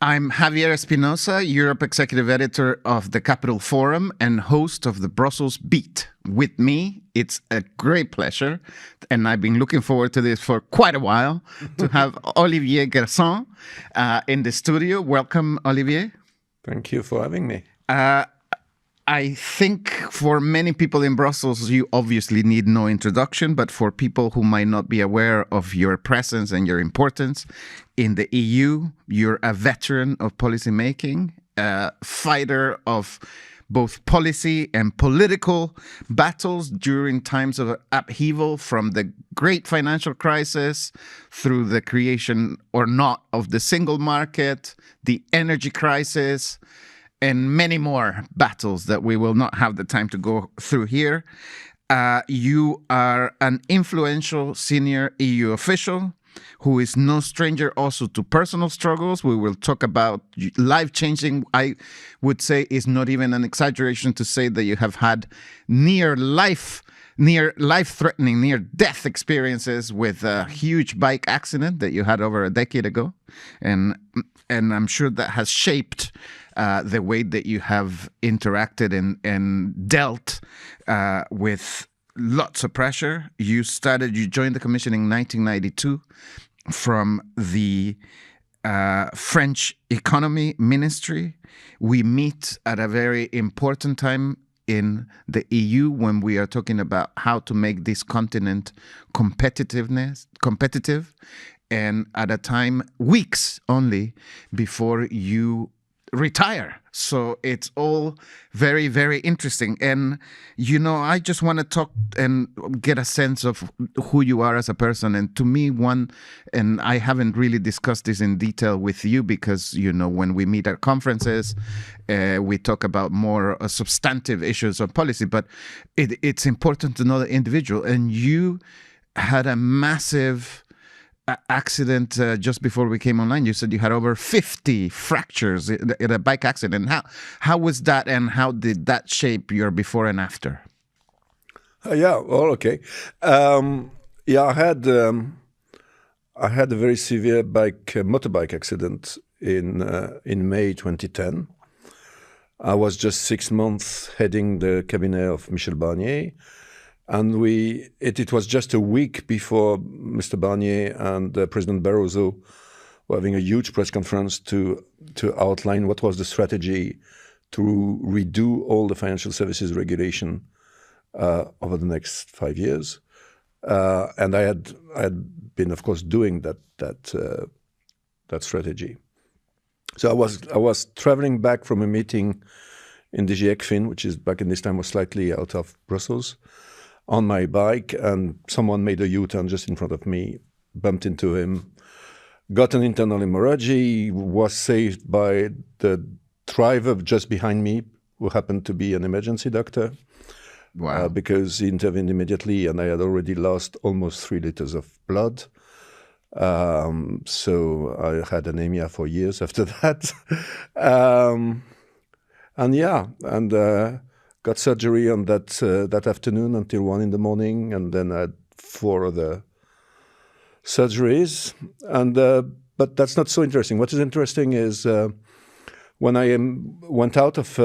I'm Javier Espinoza, Europe Executive Editor of the Capital Forum and host of the Brussels Beat. With me, it's a great pleasure, and I've been looking forward to this for quite a while, to have Olivier Guersent in the studio. Welcome, Olivier. Thank you for having me. I think for many people in Brussels, you obviously need no introduction, but for people who might not be aware of your presence and your importance in the EU, you're a veteran of policymaking, a fighter of both policy and political battles during times of upheaval, from the great financial crisis through the creation or not of the single market, the energy crisis, and many more battles that we will not have the time to go through here. You are an influential senior EU official who is no stranger also to personal struggles. We will talk about life-changing. I would say is not even an exaggeration to say that you have had near life-threatening, near-death experiences with a huge bike accident that you had over a decade ago. And I'm sure that has shaped the way that you have interacted and dealt with lots of pressure. You joined the Commission in 1992 from the French Economy Ministry. We meet at a very important time in the EU when we are talking about how to make this continent competitive, and at a time weeks only before you retire. So it's all very, very interesting. And, I just want to talk and get a sense of who you are as a person. And to me, and I haven't really discussed this in detail with you because, when we meet at conferences, we talk about more substantive issues of policy, but it's important to know the individual. And you had a massive accident just before we came online. You said you had over 50 fractures in a bike accident. How was that, and how did that shape your before and after? Okay. I had a very severe motorbike accident in May 2010. I was just 6 months heading the cabinet of Michel Barnier. And it was just a week before Mr. Barnier and President Barroso were having a huge press conference to outline what was the strategy to redo all the financial services regulation over the next 5 years. And I had been, of course, doing that strategy. So I was traveling back from a meeting in DG ECFIN, which is back in this time was slightly out of Brussels, on my bike, and someone made a U-turn just in front of me, bumped into him, got an internal hemorrhage, was saved by the driver just behind me, who happened to be an emergency doctor. Wow. Because he intervened immediately, and I had already lost almost 3 liters of blood. So I had anemia for years after that. Got surgery on that afternoon until 1 a.m, and then I had 4 other surgeries. But that's not so interesting. What is interesting is when I went out of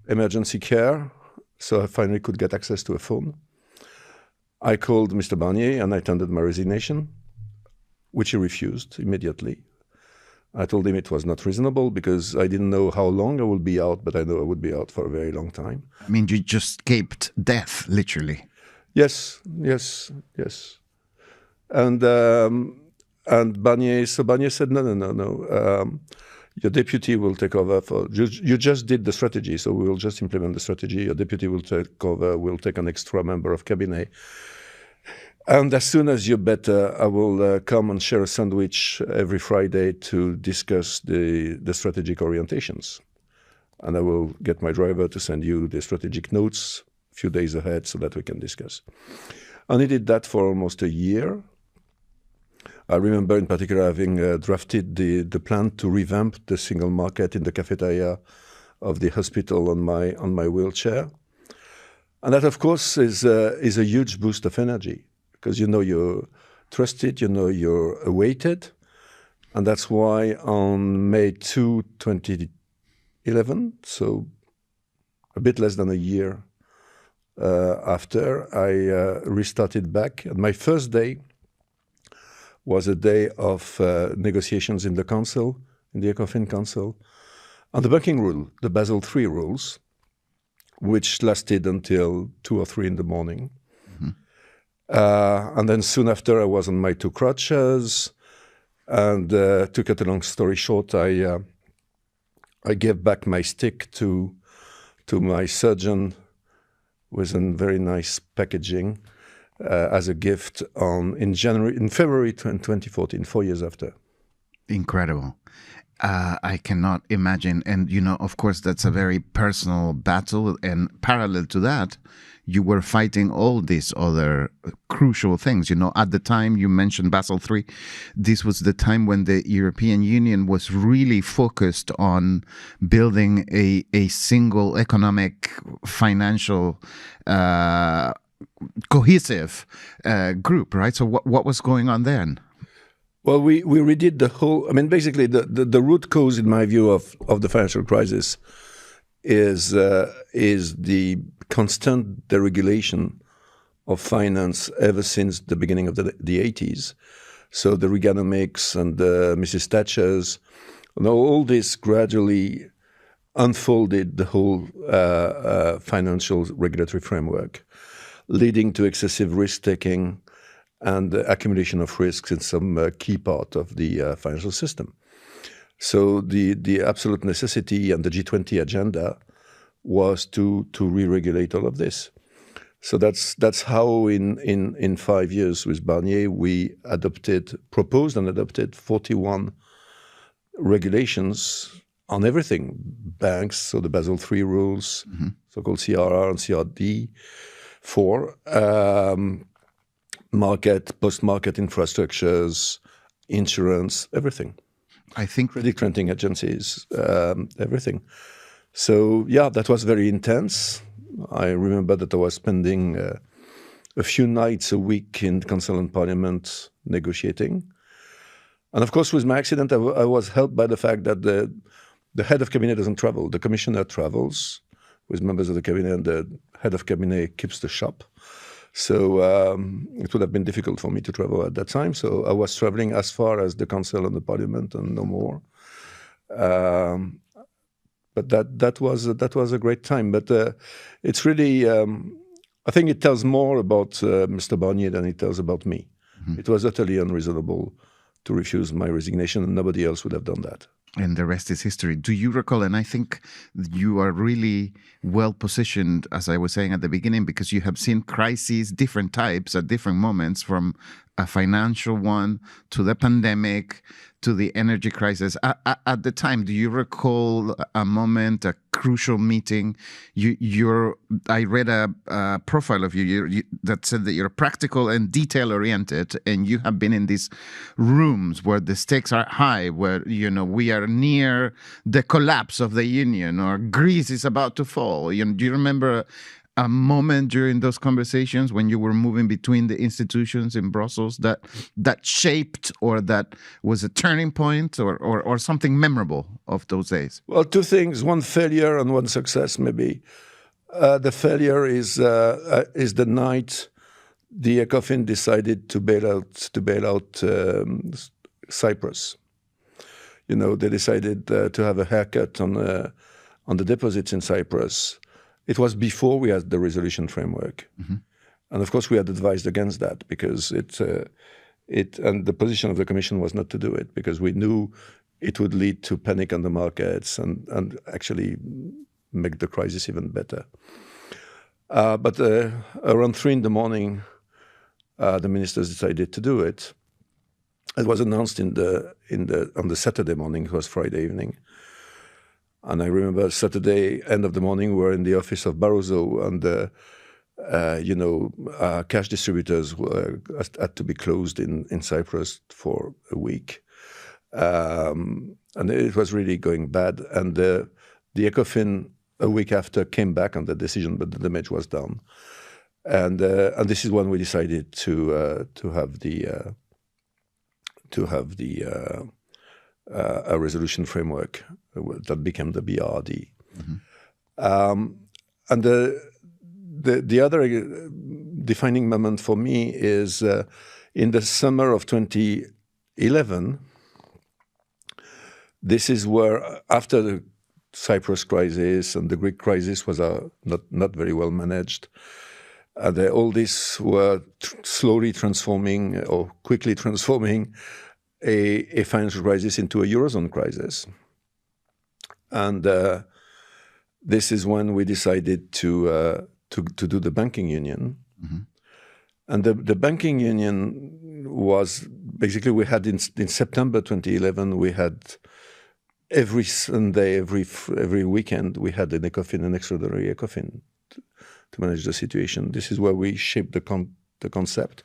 emergency care, so I finally could get access to a phone, I called Mr. Barnier and I tendered my resignation, which he refused immediately. I told him it was not reasonable because I didn't know how long I would be out, but I know I would be out for a very long time. I mean, you just escaped death, literally. Yes. And Barnier said, no. Your deputy will take over. You just did the strategy, so we will just implement the strategy. Your deputy will take over, will take an extra member of cabinet. And as soon as you're better, I will come and share a sandwich every Friday to discuss the strategic orientations. And I will get my driver to send you the strategic notes a few days ahead so that we can discuss. And he did that for almost a year. I remember in particular having drafted the plan to revamp the single market in the cafeteria of the hospital on my wheelchair. And that, of course, is a huge boost of energy. Because you're trusted, you're awaited, And that's why on May 2, 2011, so a bit less than a year after, I restarted back. And my first day was a day of negotiations in the Council, in the ECOFIN Council, on the banking rule, the Basel III rules, which lasted until 2 or 3 in the morning. And then soon after, I was on my 2 crutches. And to cut a long story short, I gave back my stick to my surgeon with a very nice packaging as a gift in February 2014, 4 years after. Incredible. I cannot imagine. And, of course, that's a very personal battle. And parallel to that, you were fighting all these other crucial things. At the time you mentioned Basel III, this was the time when the European Union was really focused on building a single economic, financial, cohesive group, right? So what was going on then? Well, we redid the whole. I mean, basically, the root cause, in my view, of the financial crisis is the constant deregulation of finance ever since the beginning of the 80s. So the Reaganomics and the Mrs. Thatcher's, all this gradually unfolded the whole financial regulatory framework, leading to excessive risk-taking and the accumulation of risks in some key part of the financial system. So the absolute necessity and the G20 agenda was to re-regulate all of this. So that's how in 5 years with Barnier we proposed and adopted 41 regulations on everything, banks, so the Basel III rules, so-called CRR and CRD4, post-market infrastructures, insurance, everything. I think credit rating agencies, everything. So yeah, that was very intense. I remember that I was spending a few nights a week in the Council and Parliament negotiating. And of course, with my accident, I was helped by the fact that the head of cabinet doesn't travel. The commissioner travels with members of the cabinet, and the head of cabinet keeps the shop. So it would have been difficult for me to travel at that time. So I was traveling as far as the Council and the Parliament and no more. But that was a great time. But it's really, I think it tells more about Mr. Barnier than it tells about me. It was utterly unreasonable to refuse my resignation, and nobody else would have done that. And the rest is history. Do you recall, and I think you are really well positioned, as I was saying at the beginning, because you have seen crises, different types at different moments, from a financial one to the pandemic to the energy crisis. At the time, do you recall a moment, a crucial meeting? I read a profile of you that said that you're practical and detail-oriented, and you have been in these rooms where the stakes are high, where we are near the collapse of the union, or Greece is about to fall. Do you remember a moment during those conversations when you were moving between the institutions in Brussels that shaped, or that was a turning point, or something memorable of those days? Well, 2 things: one failure and one success, maybe. The failure is the night the ECOFIN decided to bail out Cyprus. They decided to have a haircut on the deposits in Cyprus. It was before we had the resolution framework. And of course we had advised against that, because and the position of the Commission was not to do it, because we knew it would lead to panic on the markets and actually make the crisis even better. But around 3 in the morning, the ministers decided to do it. It was announced on the Saturday morning. It was Friday evening. And I remember Saturday, end of the morning, we were in the office of Barroso, and cash distributors had to be closed in Cyprus for a week. And it was really going bad. And the ECOFIN, a week after, came back on the decision, but the damage was done. And this is when we decided to have the a resolution framework that became the BRD. And the other defining moment for me is in the summer of 2011. This is where, after the Cyprus crisis and the Greek crisis was not very well managed, all this were slowly transforming or quickly transforming a financial crisis into a Eurozone crisis. And this is when we decided to do the banking union. And the banking union was basically, we had in September 2011, we had every Sunday, every weekend, we had an extraordinary ECOFIN to manage the situation. This is where we shaped the concept.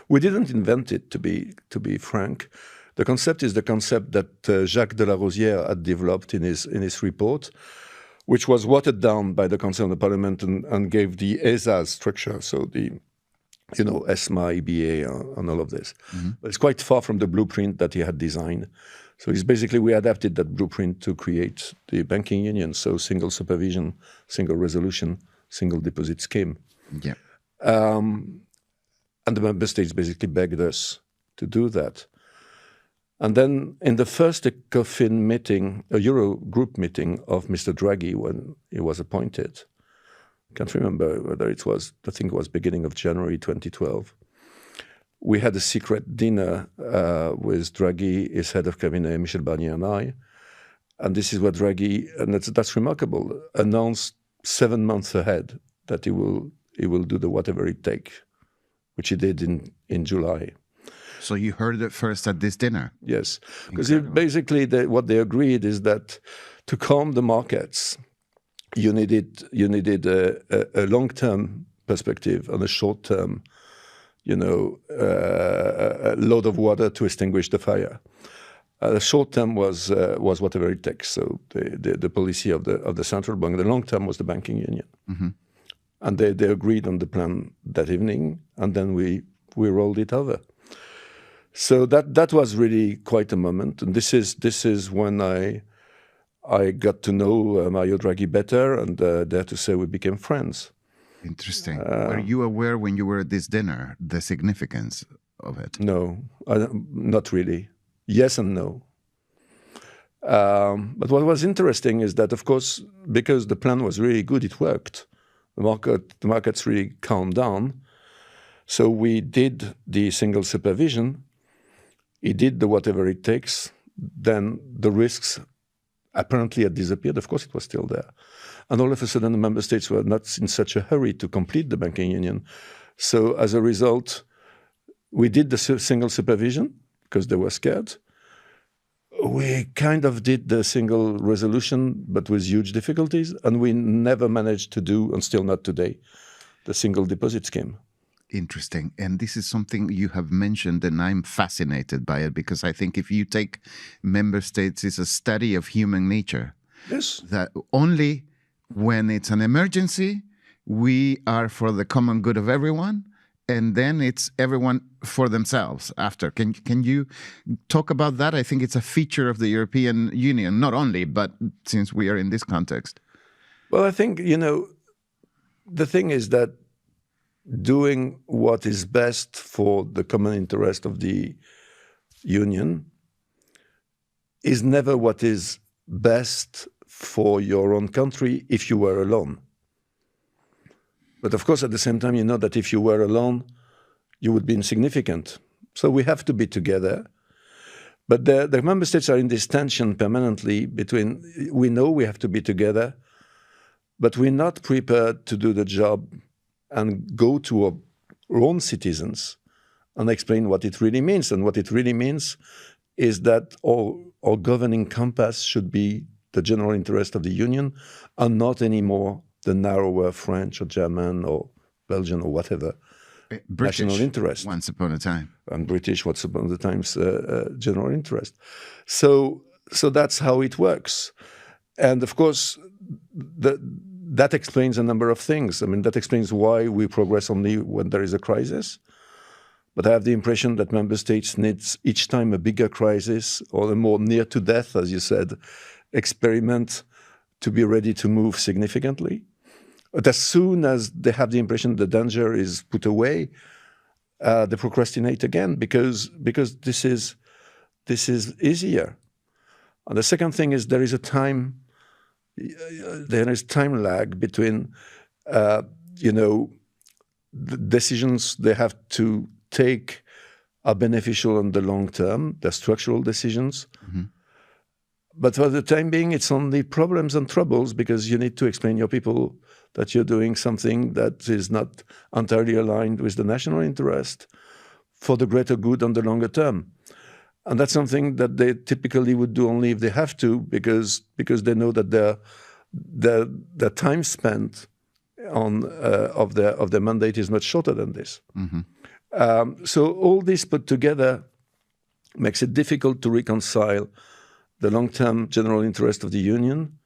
We didn't invent it, to be frank. The concept is the concept that Jacques de la Rosière had developed in his report, which was watered down by the Council of the Parliament and gave the ESA structure, so the ESMA, EBA, and all of this. But it's quite far from the blueprint that he had designed. So it's basically, we adapted that blueprint to create the banking union, so single supervision, single resolution, single deposit scheme. Yeah. And the member states basically begged us to do that. And then in the first ECOFIN meeting, a Euro group meeting of Mr. Draghi, when he was appointed, I can't remember whether it was, I think it was beginning of January 2012, we had a secret dinner with Draghi, his head of cabinet, Michel Barnier, and I. And this is what Draghi, and that's remarkable, announced 7 months ahead that he will do the whatever it takes, which he did in July. So you heard it first at this dinner? Yes, because basically what they agreed is that to calm the markets, you needed a long-term perspective and a short-term, a load of water to extinguish the fire. The short term was whatever it takes. So the policy of the central bank. The long term was the banking union, and they agreed on the plan that evening, and then we rolled it over. So that was really quite a moment, and this is when I got to know Mario Draghi better, and dare to say we became friends. Interesting. Were you aware when you were at this dinner the significance of it? No, not really. Yes and no. But what was interesting is that, of course, because the plan was really good, it worked. The markets really calmed down. So we did the single supervision. He did the whatever it takes. Then the risks apparently had disappeared. Of course, it was still there. And all of a sudden, the member states were not in such a hurry to complete the banking union. So as a result, we did the single supervision because they were scared. We kind of did the single resolution, but with huge difficulties. And we never managed to do, and still not today, the single deposit scheme. Interesting. And this is something you have mentioned, and I'm fascinated by it, because I think if you take member states, it's a study of human nature. Yes. That only when it's an emergency, we are for the common good of everyone, and then it's everyone for themselves after. Can you talk about that? I think it's a feature of the European Union, not only, but since we are in this context. Well, I think, the thing is that doing what is best for the common interest of the Union is never what is best for your own country if you were alone. But of course, at the same time, you know that if you were alone, you would be insignificant. So we have to be together. But the member states are in this tension permanently between, we know we have to be together, but we're not prepared to do the job and go to our own citizens and explain what it really means. And what it really means is that our governing compass should be the general interest of the Union and not anymore the narrower French or German or Belgian or whatever British, national interest. Once upon a time. And British, once upon a time's general interest. So that's how it works. And of course, that explains a number of things. I mean, that explains why we progress only when there is a crisis. But I have the impression that member states need each time a bigger crisis or a more near to death, as you said, experiment to be ready to move significantly. But as soon as they have the impression the danger is put away, they procrastinate again because this is easier. And the second thing is there is time lag between the decisions they have to take are beneficial in the long term. They're structural decisions. Mm-hmm. But for the time being, it's only problems and troubles because you need to explain your people that you're doing something that is not entirely aligned with the national interest for the greater good on the longer term. And that's something that they typically would do only if they have to, because they know that their time spent of their mandate is much shorter than this. Mm-hmm. So all this put together makes it difficult to reconcile the long-term general interest of the Union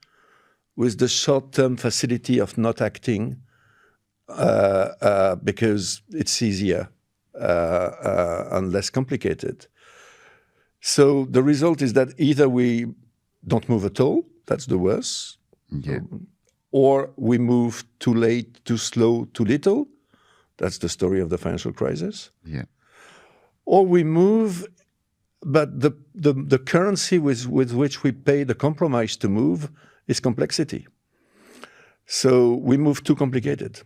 with the short-term facility of not acting because it's easier and less complicated. So the result is that either we don't move at all, that's the worst, Yeah. or we move too late, too slow, too little. That's the story of the financial crisis. Yeah. Or we move, but the currency with which we pay the compromise to move is complexity. So we move too complicated.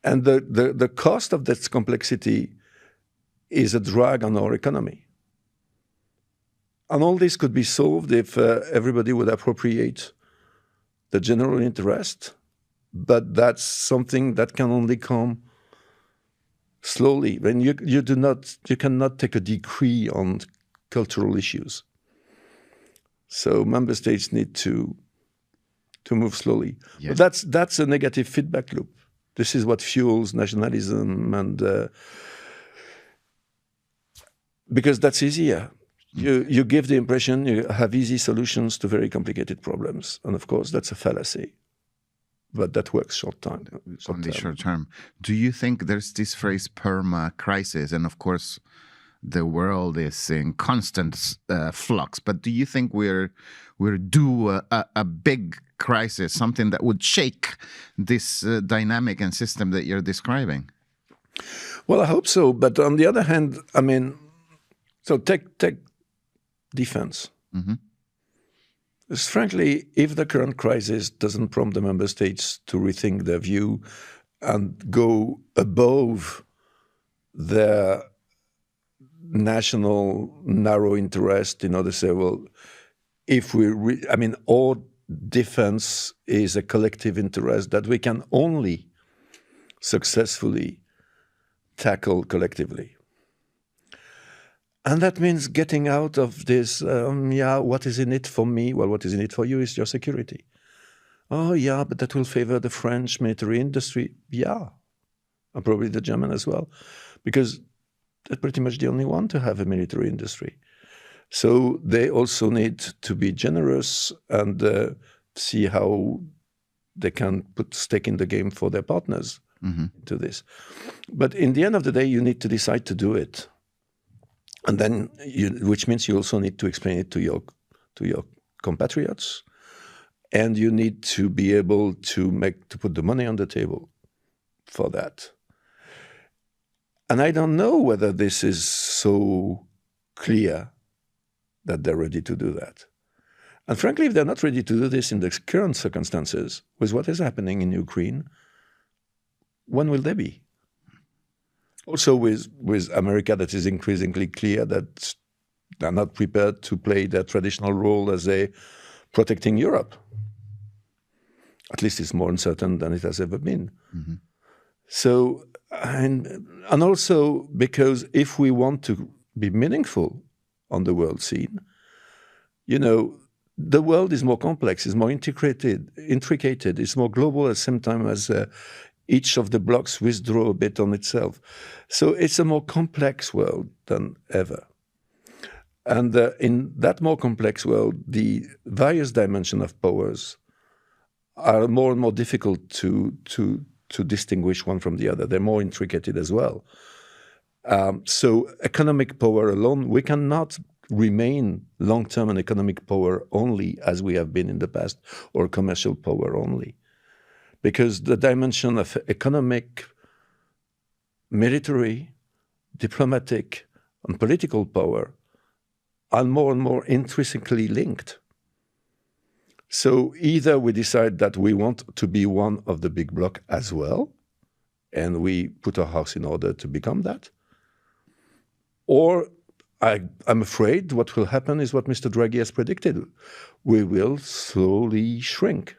And the cost of that complexity is a drag on our economy. And all this could be solved if everybody would appropriate the general interest, but that's something that can only come slowly. When you cannot take a decree on cultural issues. So member states need to move slowly. Yeah. But that's a negative feedback loop. This is what fuels nationalism, and because that's easier. You give the impression you have easy solutions to very complicated problems. And of course, that's a fallacy. But that works short term. Only short term. Do you think there's this phrase perma-crisis? And of course, the world is in constant flux. But do you think we're due a big crisis, something that would shake this dynamic and system that you're describing? Well, I hope so. But on the other hand, I mean, so take defense. Mm-hmm. Because frankly, if the current crisis doesn't prompt the member states to rethink their view and go above their national narrow interest in order to say, well, if our defense is a collective interest that we can only successfully tackle collectively. And that means getting out of this, what is in it for me? Well, what is in it for you is your security. Oh, yeah, but that will favor the French military industry. Yeah, and probably the German as well, because they're pretty much the only one to have a military industry. So they also need to be generous and see how they can put stake in the game for their partners to this. But in the end of the day, you need to decide to do it. And then, which means you also need to explain it to your compatriots, and you need to be able to put the money on the table for that. And I don't know whether this is so clear that they're ready to do that. And frankly, if they're not ready to do this in the current circumstances, with what is happening in Ukraine, when will they be? Also with America, that is increasingly clear that they're not prepared to play their traditional role as protecting Europe. At least it's more uncertain than it has ever been. Mm-hmm. So, and also because if we want to be meaningful on the world scene, the world is more complex, is more intricate, it's more global at the same time as each of the blocks withdraw a bit on itself. So it's a more complex world than ever. And in that more complex world, the various dimensions of powers are more and more difficult to distinguish one from the other. They're more intricate as well. So economic power alone, we cannot remain long-term an economic power only as we have been in the past, or commercial power only. Because the dimension of economic, military, diplomatic, and political power are more and more intrinsically linked. So either we decide that we want to be one of the big bloc as well, and we put our house in order to become that, or I'm afraid what will happen is what Mr. Draghi has predicted. We will slowly shrink.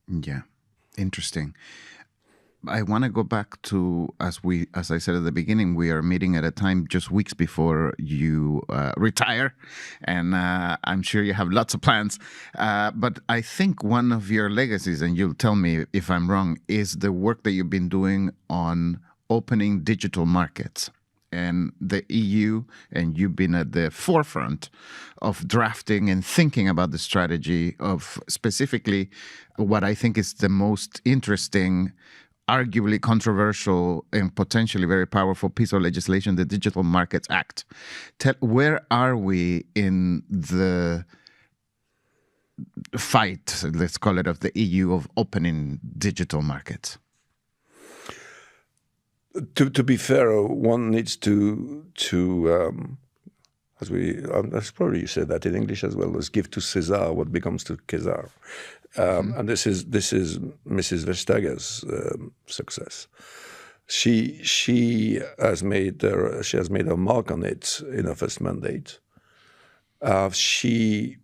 Yeah, interesting. I want to go back to, as I said at the beginning, we are meeting at a time just weeks before you retire, and I'm sure you have lots of plans. But I think one of your legacies, and you'll tell me if I'm wrong, is the work that you've been doing on opening digital markets. And the EU, and you've been at the forefront of drafting and thinking about the strategy of specifically what I think is the most interesting, arguably controversial, and potentially very powerful piece of legislation, the Digital Markets Act. Where are we in the fight, let's call it, of the EU of opening digital markets? To be fair, one needs to as probably you said that in English as well, is give to César what becomes to César. And this is Mrs. Vestager's success. She has made a mark on it in her first mandate. She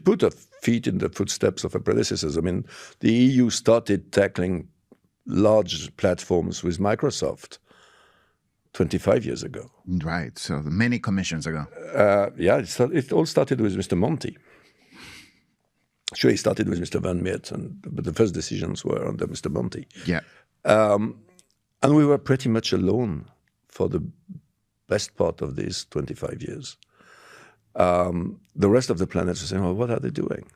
put her feet in the footsteps of her predecessors. I mean, the EU started tackling large platforms with Microsoft 25 years ago. Right, so many commissions ago. It all started with Mr. Monti. Sure, he started with Mr. Van Miert, but the first decisions were under Mr. Monti. Yeah. And we were pretty much alone for the best part of these 25 years. The rest of the planet was saying, well, what are they doing?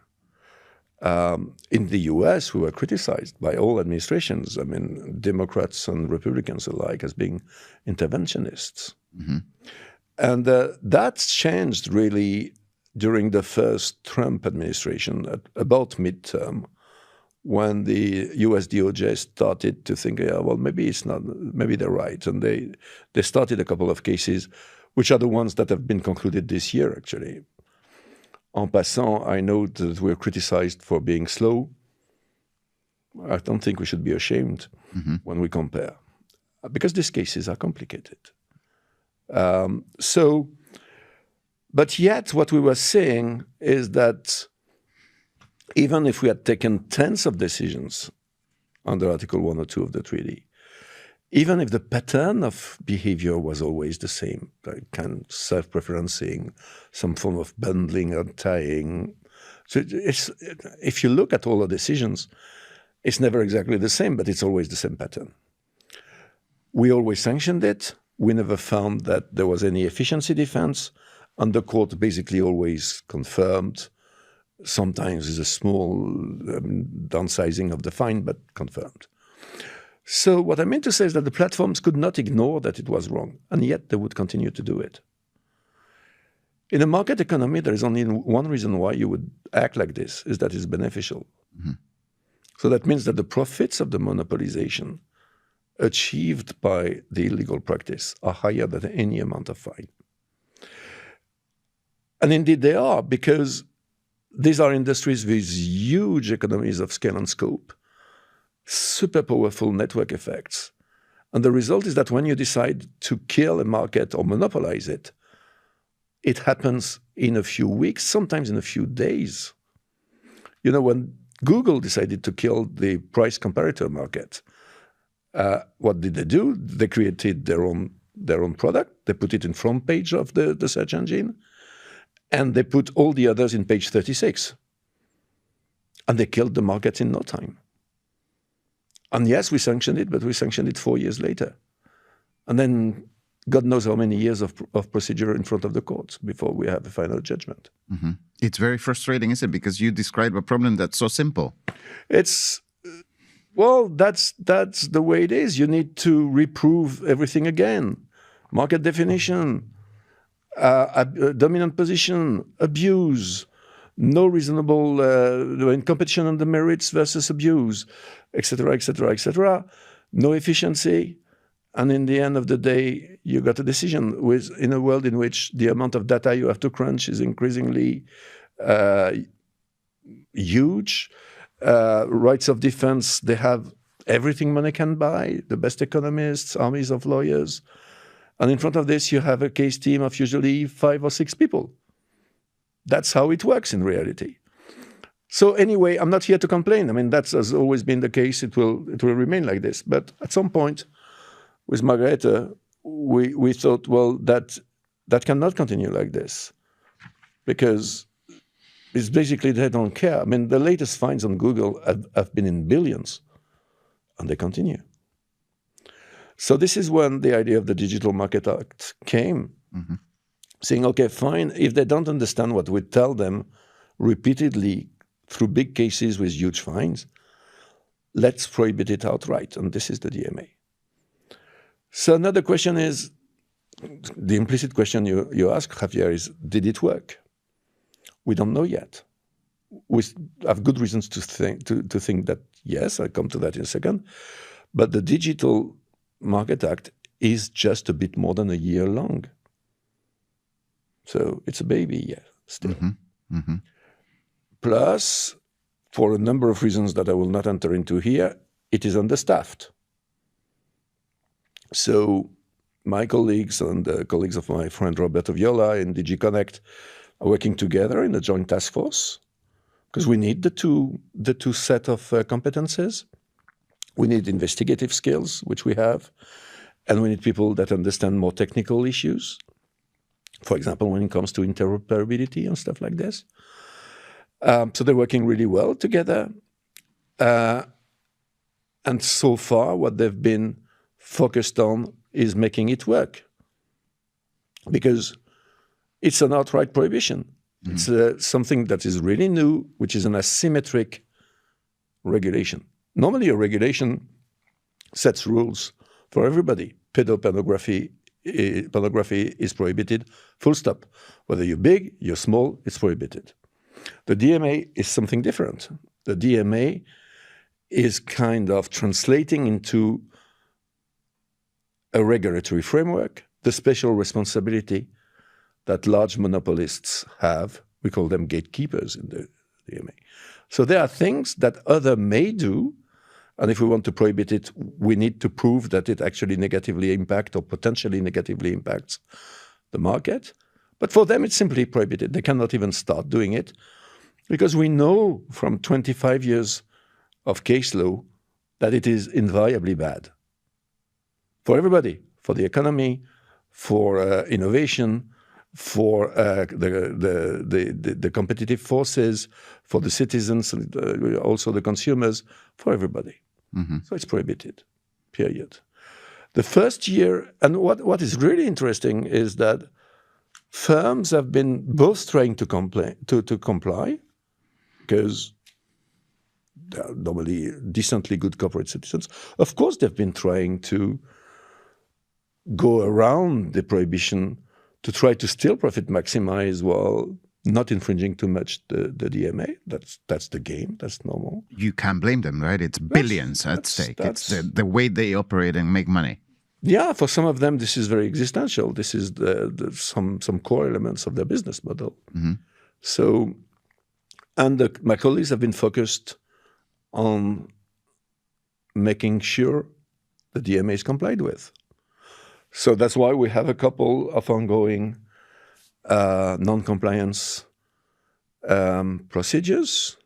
In the US, we were criticized by all administrations, I mean, Democrats and Republicans alike, as being interventionists. Mm-hmm. And that's changed really during the first Trump administration, at about midterm, when the US DOJ started to think, yeah, well, maybe it's not, maybe they're right. And they started a couple of cases, which are the ones that have been concluded this year, actually. En passant, I know that we're criticized for being slow. I don't think we should be ashamed when we compare, because these cases are complicated. But yet what we were saying is that even if we had taken tens of decisions under Article 1 or 2 of the treaty, even if the pattern of behavior was always the same, like kind of self-preferencing, some form of bundling or tying. So if you look at all the decisions, it's never exactly the same, but it's always the same pattern. We always sanctioned it. We never found that there was any efficiency defense. And the court basically always confirmed. Sometimes it's a small downsizing of the fine, but confirmed. So what I mean to say is that the platforms could not ignore that it was wrong, and yet they would continue to do it. In a market economy, there is only one reason why you would act like this, is that it's beneficial. Mm-hmm. So that means that the profits of the monopolization achieved by the illegal practice are higher than any amount of fine. And indeed they are, because these are industries with huge economies of scale and scope, super powerful network effects. And the result is that when you decide to kill a market or monopolize it, it happens in a few weeks, sometimes in a few days. You know, when Google decided to kill the price comparator market, what did they do? They created their own product. They put it in front page of the search engine, and they put all the others in page 36. And they killed the market in no time. And yes, we sanctioned it, but we sanctioned it 4 years later. And then God knows how many years of procedure in front of the courts before we have a final judgment. Mm-hmm. It's very frustrating, isn't it? Because you describe a problem that's so simple. It's Well, that's the way it is. You need to reprove everything again. Market definition, dominant position, abuse, no reasonable competition on the merits versus abuse, etc., etc., etc. No efficiency, and in the end of the day, you got a decision in a world in which the amount of data you have to crunch is increasingly huge. Rights of defense, they have everything money can buy, the best economists, armies of lawyers. And in front of this, you have a case team of usually 5 or 6 people. That's how it works in reality. So anyway, I'm not here to complain. I mean, that has always been the case. It will remain like this. But at some point, with Margarethe, we thought, well, that cannot continue like this, because it's basically they don't care. I mean, the latest finds on Google have been in billions, and they continue. So this is when the idea of the Digital Market Act came, saying, okay, fine, if they don't understand what we tell them repeatedly through big cases with huge fines, let's prohibit it outright. And this is the DMA. So another question is, the implicit question you ask, Javier, is, did it work? We don't know yet. We have good reasons to think that yes, I'll come to that in a second. But the Digital Market Act is just a bit more than a year long. So it's a baby, still. Plus, for a number of reasons that I will not enter into here, it is understaffed. So my colleagues and the colleagues of my friend Roberto Viola in DG Connect are working together in a joint task force, because we need the two set of competences. We need investigative skills, which we have, and we need people that understand more technical issues. For example, when it comes to interoperability and stuff like this. So they're working really well together. And so far, what they've been focused on is making it work. Because it's an outright prohibition. It's something that is really new, which is an asymmetric regulation. Normally, a regulation sets rules for everybody. Pornography is prohibited, full stop. Whether you're big, you're small, it's prohibited. The DMA is something different. The DMA is kind of translating into a regulatory framework the special responsibility that large monopolists have. We call them gatekeepers in the DMA. So there are things that others may do, and if we want to prohibit it, we need to prove that it actually negatively impacts or potentially negatively impacts the market. But for them, it's simply prohibited. They cannot even start doing it, because we know from 25 years of case law that it is invariably bad. For everybody, for the economy, for innovation, for the competitive forces, for the citizens, and also the consumers, for everybody. So it's prohibited, period. The first year, and what is really interesting is that firms have been both trying to comply, because they are normally decently good corporate citizens. Of course, they've been trying to go around the prohibition to try to still profit maximize while not infringing too much the DMA. That's the game. That's normal. You can't blame them, right? It's billions at stake. It's the way they operate and make money. Yeah, for some of them, this is very existential. This is some core elements of their business model. So, and my colleagues have been focused on making sure the DMA is complied with. So that's why we have a couple of ongoing non-compliance procedures.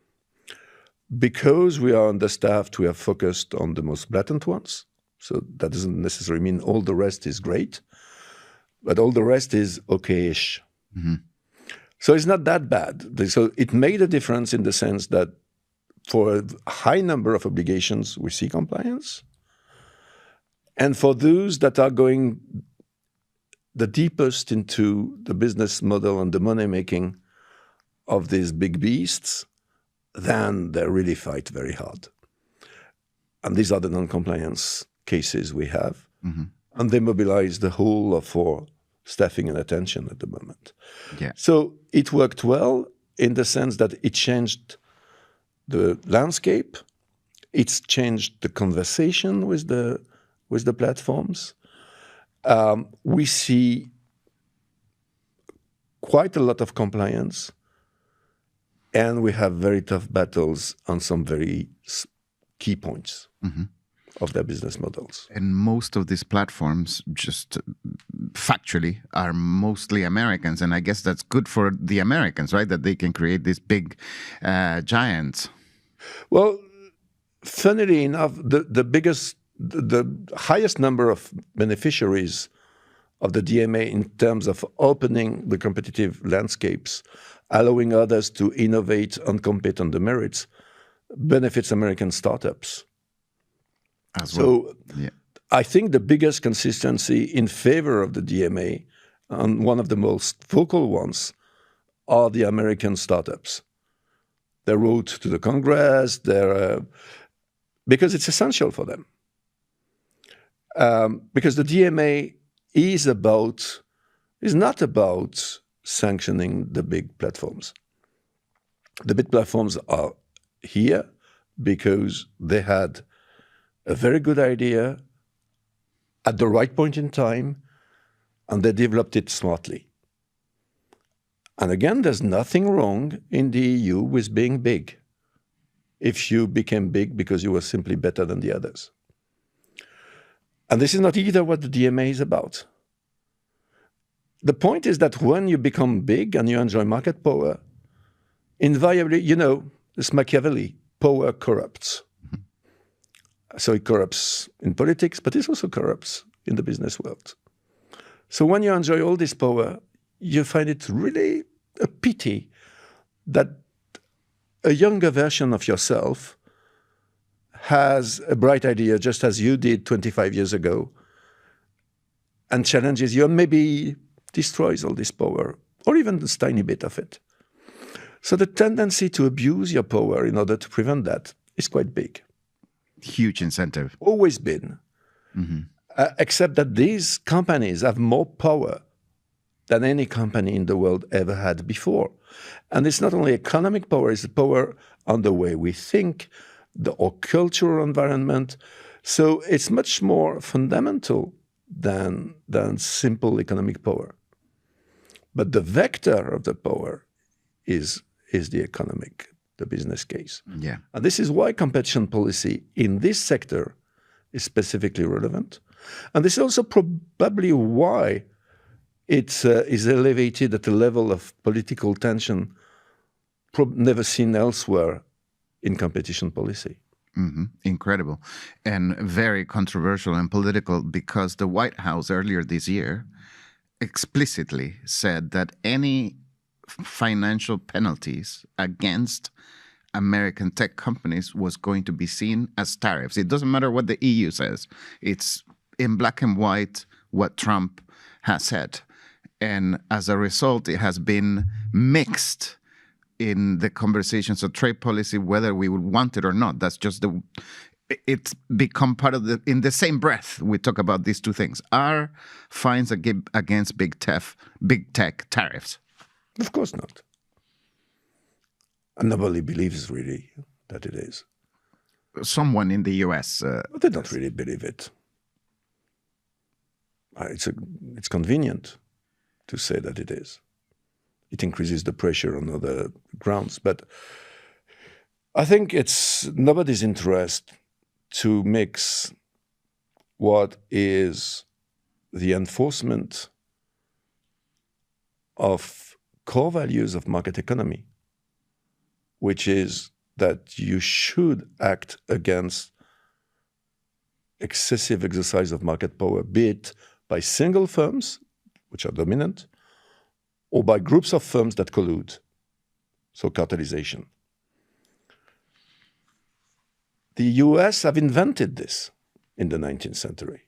Because we are understaffed, we are focused on the most blatant ones. So that doesn't necessarily mean all the rest is great, but all the rest is okay-ish. So it's not that bad. So it made a difference in the sense that for a high number of obligations, we see compliance. And for those that are going the deepest into the business model and the money-making of these big beasts, then they really fight very hard. And these are the non-compliance cases we have. And they mobilize the whole of our staffing and attention at the moment. Yeah. So it worked well in the sense that it changed the landscape. It's changed the conversation with the platforms. We see quite a lot of compliance, and we have very tough battles on some very key points of their business models. And most of these platforms, just factually, are mostly Americans. And I guess that's good for the Americans, right? That they can create these big giants. Well, funnily enough, the highest number of beneficiaries of the DMA in terms of opening the competitive landscapes, allowing others to innovate and compete on the merits, benefits American startups. As well. So I think the biggest consistency in favor of the DMA, and one of the most vocal ones, are the American startups. They wrote to the Congress, because it's essential for them. Because the DMA is not about sanctioning the big platforms. The big platforms are here because they had a very good idea at the right point in time, and they developed it smartly. And again, there's nothing wrong in the EU with being big if you became big because you were simply better than the others. And this is not either what the DMA is about. The point is that when you become big and you enjoy market power, invariably, it's Machiavelli, power corrupts. So it corrupts in politics, but it also corrupts in the business world. So when you enjoy all this power, you find it really a pity that a younger version of yourself has a bright idea, just as you did 25 years ago, and challenges you and maybe destroys all this power, or even this tiny bit of it. So the tendency to abuse your power in order to prevent that is quite big. Huge incentive. Always been. Except that these companies have more power than any company in the world ever had before. And it's not only economic power, it's the power on the way we think, our cultural environment. So it's much more fundamental than simple economic power. But the vector of the power is the business case. Yeah. And this is why competition policy in this sector is specifically relevant. And this is also probably why it is elevated at a level of political tension never seen elsewhere in competition policy. Incredible. And very controversial and political, because the White House earlier this year explicitly said that any financial penalties against American tech companies was going to be seen as tariffs. It doesn't matter what the EU says. It's in black and white what Trump has said. And as a result, it has been mixed in the conversations of trade policy, whether we would want it or not. That's just it's become part of in the same breath, we talk about these two things. Are fines against big tech tariffs? Of course not. And nobody believes really that it is. Someone in the US... but they don't really believe it. It's convenient to say that it is. It increases the pressure on other grounds. But I think it's nobody's interest to mix what is the enforcement of core values of market economy, which is that you should act against excessive exercise of market power, be it by single firms, which are dominant, or by groups of firms that collude, so cartelization. The US have invented this in the 19th century.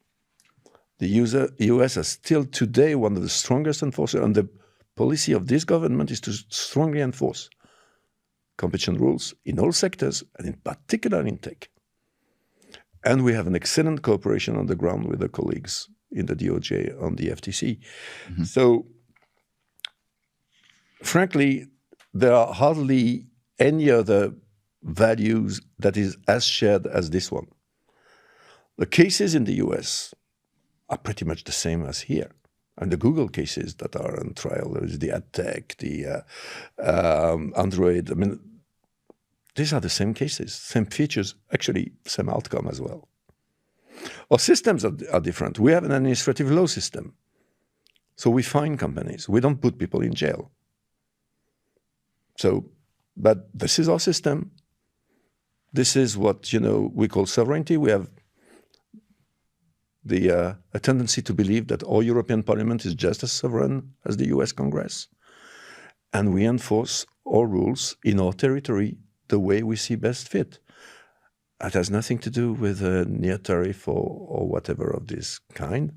The US is still today one of the strongest enforcers, and the policy of this government is to strongly enforce competition rules in all sectors, and in particular in tech. And we have an excellent cooperation on the ground with the colleagues in the DOJ on the FTC. So, frankly, there are hardly any other values that is as shared as this one. The cases in the US are pretty much the same as here. And the Google cases that are on trial, there is the ad tech, the Android. I mean, these are the same cases, same features, actually same outcome as well. Our systems are different. We have an administrative law system. So we fine companies. We don't put people in jail. So, but this is our system. This is what, we call sovereignty. We have a tendency to believe that our European Parliament is just as sovereign as the US Congress. And we enforce our rules in our territory the way we see best fit. It has nothing to do with a near tariff or whatever of this kind.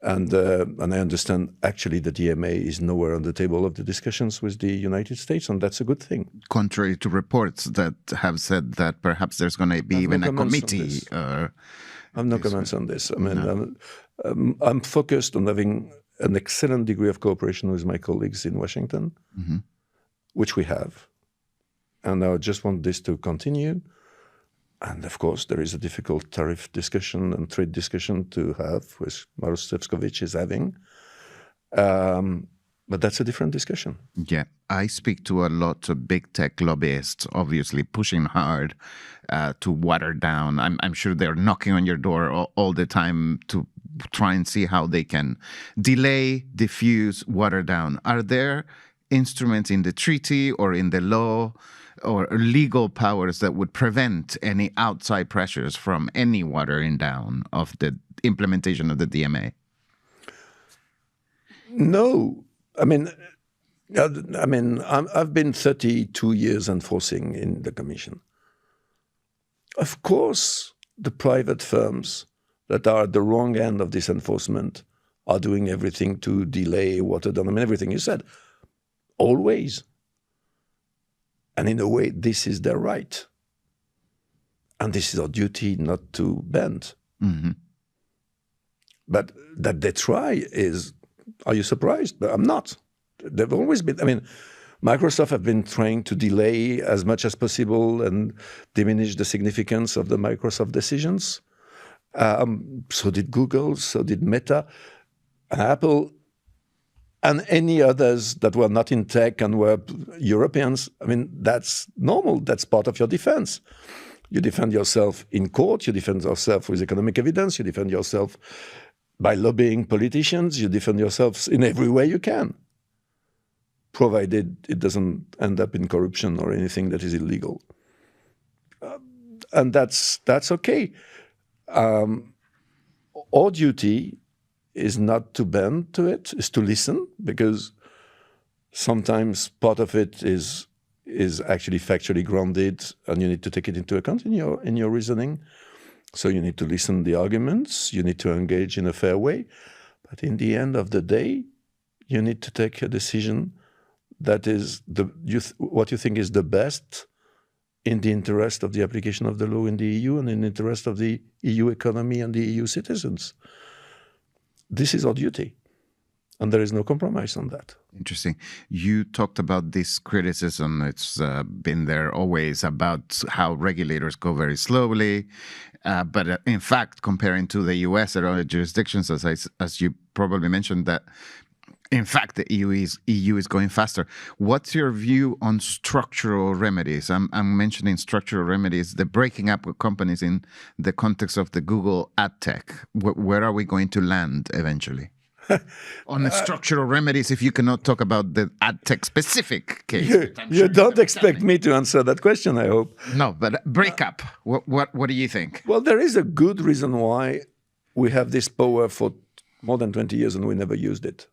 And I understand actually the DMA is nowhere on the table of the discussions with the United States, and that's a good thing. Contrary to reports that have said that perhaps there's going to be even a committee. I have no comments on this. I mean, I'm focused on having an excellent degree of cooperation with my colleagues in Washington, which we have. And I just want this to continue. And of course, there is a difficult tariff discussion and trade discussion to have, which Maros Sefcovic is having. But that's a different discussion. Yeah, I speak to a lot of big tech lobbyists, obviously pushing hard to water down. I'm sure they're knocking on your door all the time to try and see how they can delay, diffuse, water down. Are there instruments in the treaty or in the law or legal powers that would prevent any outside pressures from any watering down of the implementation of the DMA? No. I mean, I've been 32 years enforcing in the Commission. Of course, the private firms that are at the wrong end of this enforcement are doing everything to delay, water down. I mean, everything you said. Always. And in a way, this is their right. And this is our duty not to bend. But that they try is, are you surprised? But I'm not. They've always been, Microsoft have been trying to delay as much as possible and diminish the significance of the Microsoft decisions. So did Google, so did Meta, Apple, and any others that were not in tech and were Europeans. I mean, that's normal. That's part of your defense. You defend yourself in court. You defend yourself with economic evidence. You defend yourself by lobbying politicians. You defend yourselves in every way you can, provided it doesn't end up in corruption or anything that is illegal. And that's okay. Our duty is not to bend to it, is to listen, because sometimes part of it is actually factually grounded, and you need to take it into account in your reasoning. So you need to listen to the arguments, you need to engage in a fair way. But in the end of the day, you need to take a decision that is what you think is the best in the interest of the application of the law in the EU and in the interest of the EU economy and the EU citizens. This is our duty, and there is no compromise on that. Interesting. You talked about this criticism. It's been there always about how regulators go very slowly. But in fact, comparing to the US or other jurisdictions, as you probably mentioned, that in fact the EU is going faster. What's your view on structural remedies? I'm mentioning structural remedies, the breaking up of companies in the context of the Google ad tech. Where are we going to land eventually? On the structural remedies, if you cannot talk about the ad tech specific case. You don't expect me to answer that question, I hope. No, but break up. What do you think? Well, there is a good reason why we have this power for more than 20 years and we never used it.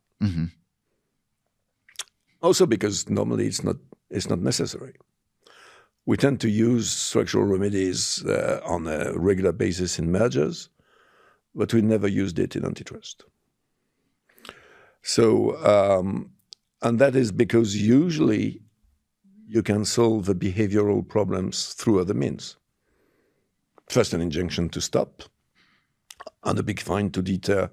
Also because normally it's not necessary. We tend to use structural remedies on a regular basis in mergers, but we never used it in antitrust. So, and that is because usually you can solve the behavioral problems through other means. First, an injunction to stop, and a big fine to deter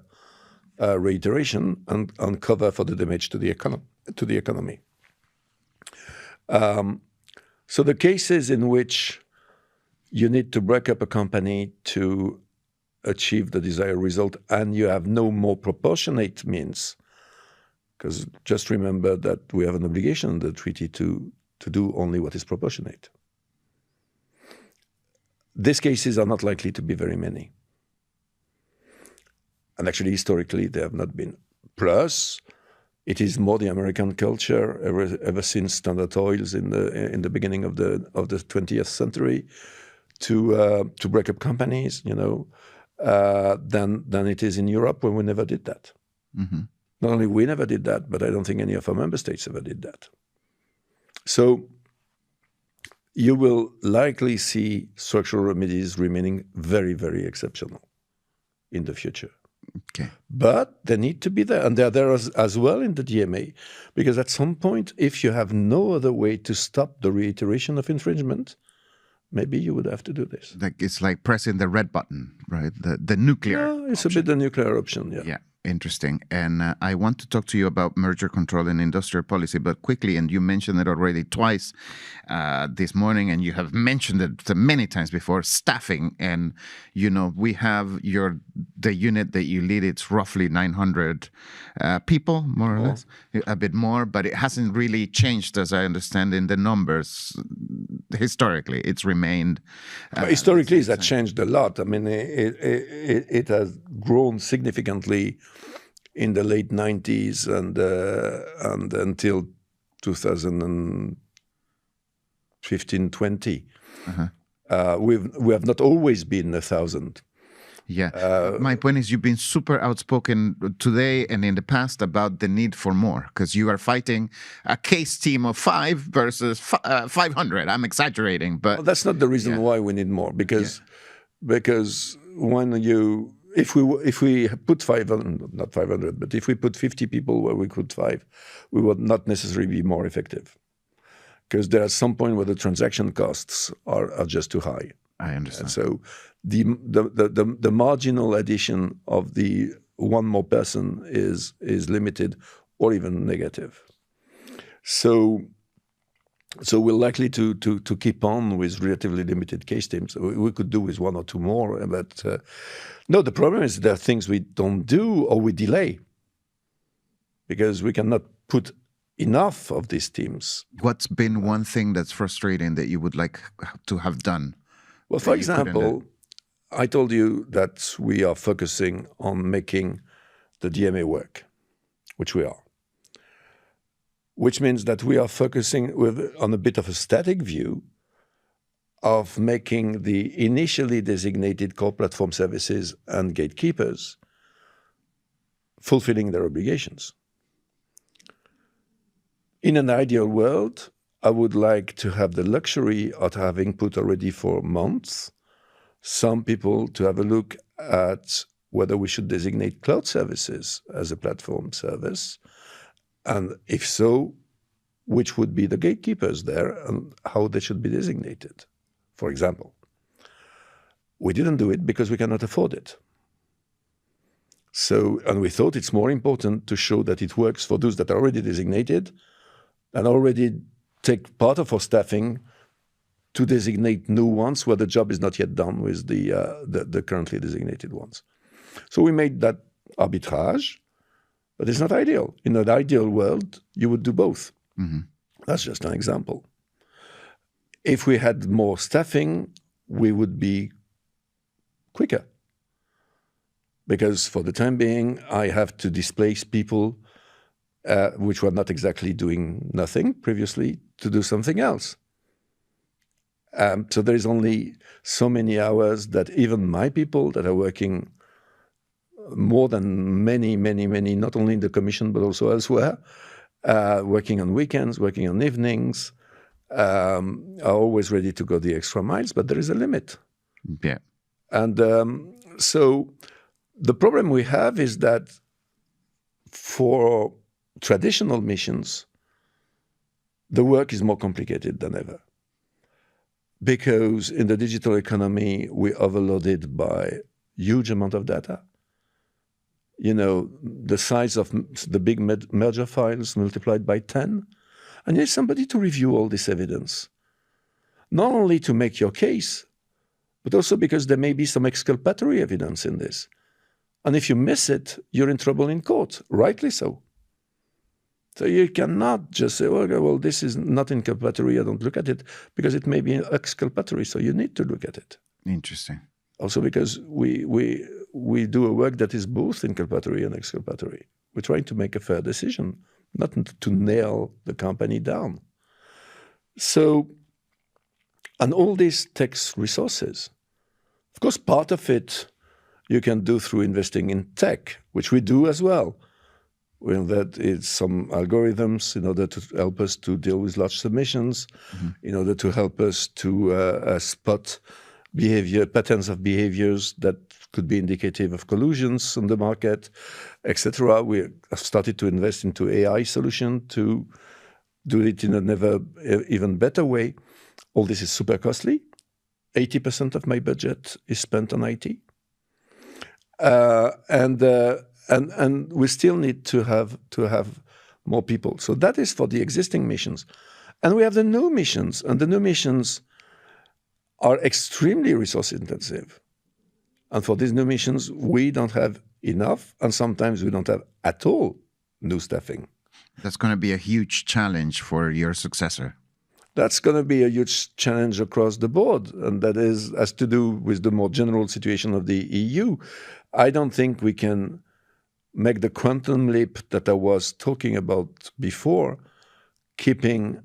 reiteration and cover for the damage to the economy. So the cases in which you need to break up a company to achieve the desired result and you have no more proportionate means, because just remember that we have an obligation in the treaty to do only what is proportionate. These cases are not likely to be very many. And actually, historically, they have not been. Plus, it is more the American culture ever since Standard Oils in the beginning of the 20th century to break up companies, than it is in Europe, where we never did that. Mm-hmm. Not only we never did that, but I don't think any of our member states ever did that. So you will likely see structural remedies remaining very, very exceptional in the future. Okay. But they need to be there. And they're there as well in the DMA, because at some point, if you have no other way to stop the reiteration of infringement, maybe you would have to do this. It's like pressing the red button, right? The nuclear it's option. A bit the nuclear option, yeah. Yeah, interesting. And I want to talk to you about merger control and industrial policy, but quickly, and you mentioned it already twice this morning, and you have mentioned it many times before, staffing. And, we have the unit that you lead, it's roughly 900 people, more or less, a bit more, but it hasn't really changed, as I understand, in the numbers. Historically, it's remained. Historically, that changed a lot. I mean, it has grown significantly in the late 90s and until 2015-20. We have not always been 1,000. Yeah. My point is you've been super outspoken today and in the past about the need for more, because you are fighting a case team of 5 versus 500. I'm exaggerating, but... Well, that's not the reason why we need more, because when if we put 500, not 500, but if we put 50 people where we could 5, we would not necessarily be more effective, because there are some point where the transaction costs are just too high. I understand. And so the marginal addition of the one more person is limited or even negative. So we're likely to keep on with relatively limited case teams. We could do with 1 or 2 more, but no. The problem is there are things we don't do or we delay because we cannot put enough of these teams. What's been one thing that's frustrating that you would like to have done? Well, for example, I told you that we are focusing on making the DMA work, which we are. Which means that we are focusing on a bit of a static view of making the initially designated core platform services and gatekeepers fulfilling their obligations. In an ideal world, I would like to have the luxury of having put already for months some people to have a look at whether we should designate cloud services as a platform service, and if so, which would be the gatekeepers there and how they should be designated, for example. We didn't do it because we cannot afford it. And we thought it's more important to show that it works for those that are already designated and already take part of our staffing to designate new ones where the job is not yet done with the currently designated ones. So we made that arbitrage, but it's not ideal. In an ideal world, you would do both. Mm-hmm. That's just an example. If we had more staffing, we would be quicker. Because for the time being, I have to displace people which were not exactly doing nothing previously to do something else. So there is only so many hours that even my people that are working more than many, not only in the Commission, but also elsewhere, working on weekends, working on evenings, are always ready to go the extra miles, but there is a limit. Yeah. And so the problem we have is that for traditional missions, the work is more complicated than ever. because in the digital economy, we're overloaded by huge amount of data. The size of the big merger files multiplied by 10. And you need somebody to review all this evidence, not only to make your case, but also because there may be some exculpatory evidence in this. And if you miss it, you're in trouble in court, rightly so. So you cannot just say, well, this is not inculpatory, I don't look at it, because it may be exculpatory, so you need to look at it. Interesting. Also because we do a work that is both inculpatory and exculpatory. We're trying to make a fair decision, not to nail the company down. So, and all this takes resources. Of course, part of it you can do through investing in tech, which we do as well. That is some algorithms in order to help us to deal with large submissions, in order to help us to spot patterns of behaviors that could be indicative of collusions on the market, etc. We have started to invest into AI solution to do it in a never even better way. All this is super costly. 80% of my budget is spent on IT. And we still need to have more people. So that is for the existing missions. And we have the new missions. And the new missions are extremely resource intensive. And for these new missions, we don't have enough, and sometimes we don't have at all new staffing. That's going to be a huge challenge for your successor. That's going to be a huge challenge across the board, and that has to do with the more general situation of the EU. I don't think we can make the quantum leap that I was talking about before, keeping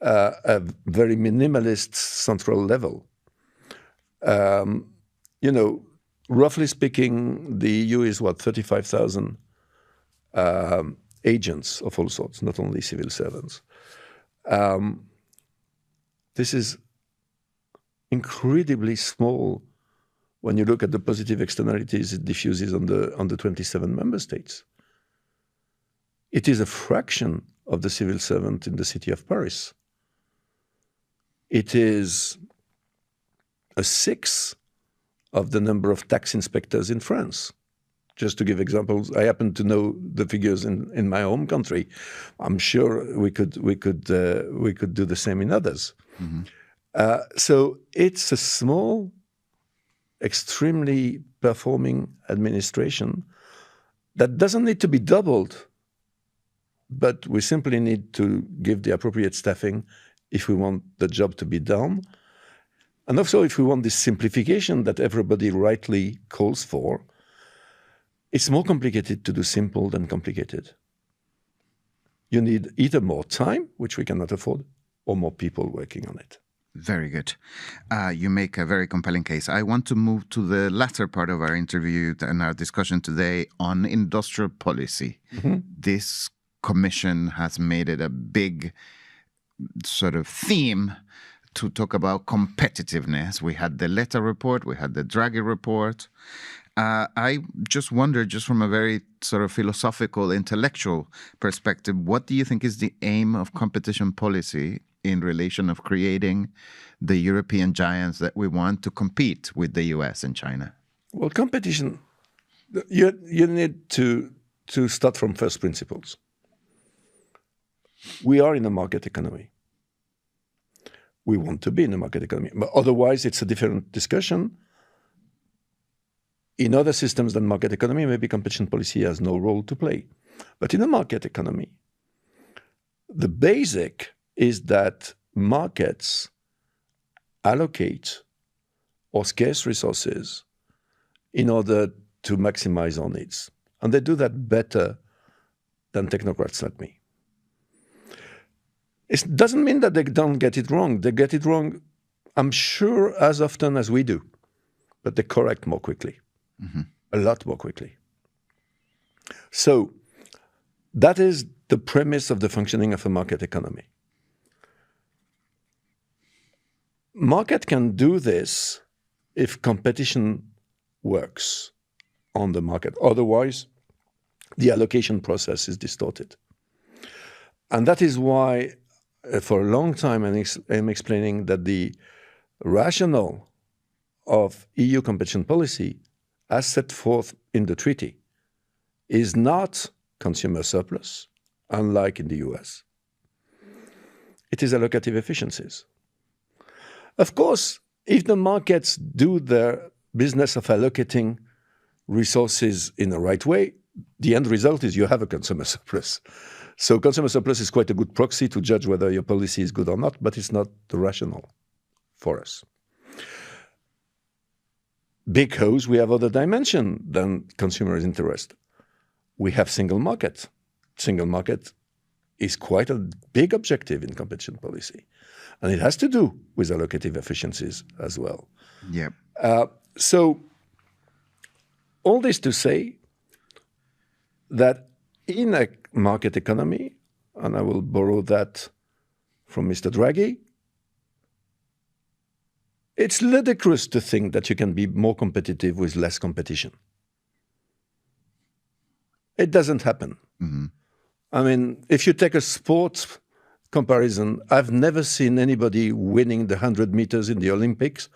a very minimalist central level. Roughly speaking, the EU is 35,000 agents of all sorts, not only civil servants. This is incredibly small when you look at the positive externalities it diffuses on the 27 member states. It is a fraction of the civil servant in the city of Paris. It is a sixth of the number of tax inspectors in France. Just to give examples, I happen to know the figures in my home country. I'm sure we could do the same in others. So it's a small, extremely performing administration that doesn't need to be doubled, but we simply need to give the appropriate staffing if we want the job to be done. And also if we want this simplification that everybody rightly calls for. It's more complicated to do simple than complicated. You need either more time, which we cannot afford, or more people working on it. Very good. You make a very compelling case. I want to move to the latter part of our interview and our discussion today on industrial policy. This commission has made it a big sort of theme to talk about competitiveness. We had the Letta report, we had the Draghi report. I just wonder, just from a very sort of philosophical, intellectual perspective, what do you think is the aim of competition policy in relation of creating the European giants that we want to compete with the US and China? Well, competition, you need to start from first principles. We are in a market economy. We want to be in a market economy. But otherwise, it's a different discussion. In other systems than market economy, maybe competition policy has no role to play. But in a market economy, the basic is that markets allocate or scarce resources in order to maximize our needs. And they do that better than technocrats like me. It doesn't mean that they don't get it wrong. They get it wrong, I'm sure, as often as we do. But they correct more quickly. A lot more quickly. So that is the premise of the functioning of a market economy. Market can do this if competition works on the market. Otherwise, the allocation process is distorted. And that is why, for a long time, I'm explaining that the rationale of EU competition policy, as set forth in the treaty, is not consumer surplus, unlike in the US. It is allocative efficiencies. Of course, if the markets do their business of allocating resources in the right way, the end result is you have a consumer surplus. So consumer surplus is quite a good proxy to judge whether your policy is good or not, but it's not the rationale for us. Because we have other dimension than consumer interest. We have single market. Single market is quite a big objective in competition policy. And it has to do with allocative efficiencies as well. Yeah. So all this to say that in a market economy, and I will borrow that from Mr. Draghi, it's ludicrous to think that you can be more competitive with less competition. It doesn't happen. Mm-hmm. I mean, if you take a sports comparison, I've never seen anybody winning the 100 meters in the Olympics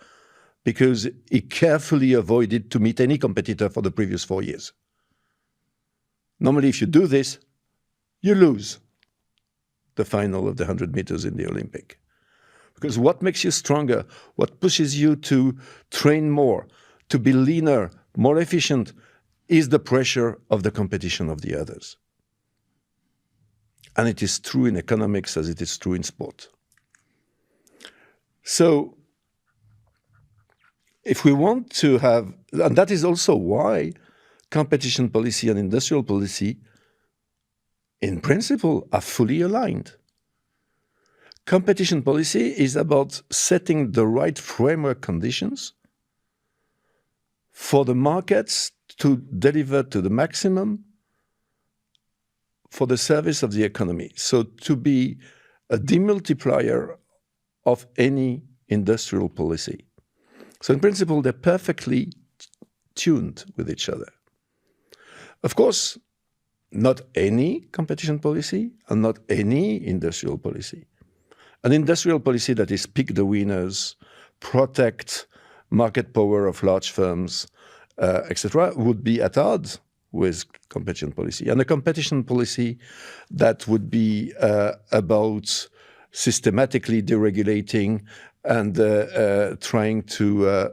because he carefully avoided to meet any competitor for the previous 4 years. Normally, if you do this, you lose the final of the 100 meters in the Olympic. Because what makes you stronger, what pushes you to train more, to be leaner, more efficient, is the pressure of the competition of the others. And it is true in economics as it is true in sport. So if we want to have, and that is also why competition policy and industrial policy, in principle, are fully aligned. Competition policy is about setting the right framework conditions for the markets to deliver to the maximum for the service of the economy. So to be a demultiplier of any industrial policy. So in principle, they're perfectly tuned with each other. Of course, not any competition policy and not any industrial policy. An industrial policy that is pick the winners, protect market power of large firms, etc., would be at odds with competition policy. And a competition policy that would be about systematically deregulating and trying to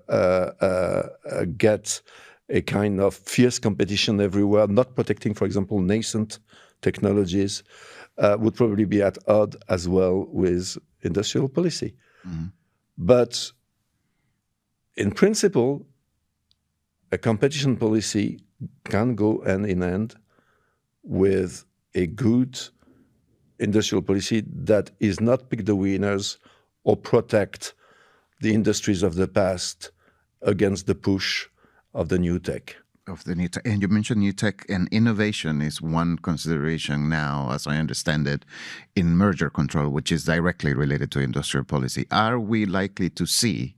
get a kind of fierce competition everywhere, not protecting, for example, nascent technologies, would probably be at odds as well with industrial policy. Mm-hmm. But in principle, a competition policy can go hand in hand with a good industrial policy that is not pick the winners or protect the industries of the past against the push of the new tech. Of the new tech. And you mentioned new tech, and innovation is one consideration now, as I understand it, in merger control, which is directly related to industrial policy. Are we likely to see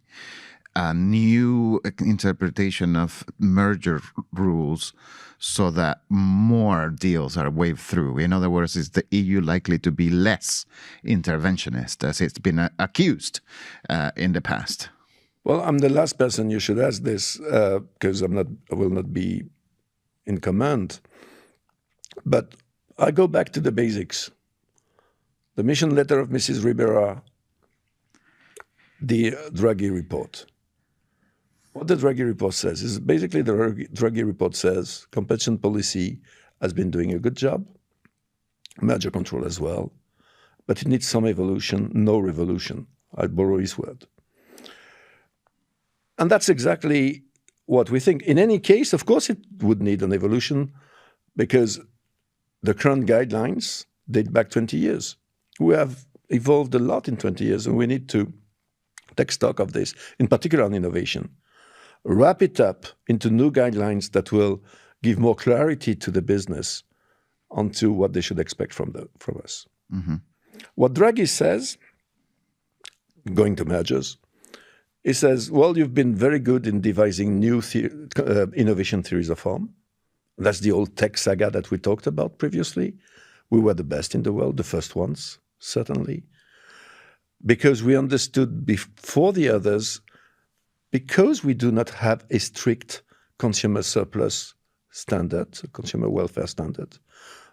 a new interpretation of merger rules so that more deals are waved through? In other words, is the EU likely to be less interventionist, as it's been accused in the past? Well, I'm the last person you should ask this because I will not be in command. But I go back to the basics. The mission letter of Mrs. Ribera, the Draghi report. What the Draghi report says is basically the Draghi report says competition policy has been doing a good job, merger control as well, but it needs some evolution, no revolution. I'll borrow his word. And that's exactly what we think. In any case, of course, it would need an evolution because the current guidelines date back 20 years. We have evolved a lot in 20 years, and we need to take stock of this, in particular on innovation. Wrap it up into new guidelines that will give more clarity to the business onto what they should expect from us. Mm-hmm. What Draghi says, going to mergers, he says, well, you've been very good in devising new innovation theories of harm. That's the old tech saga that we talked about previously. We were the best in the world, the first ones, certainly. because we understood before the others, because we do not have a strict consumer surplus standard, consumer welfare standard,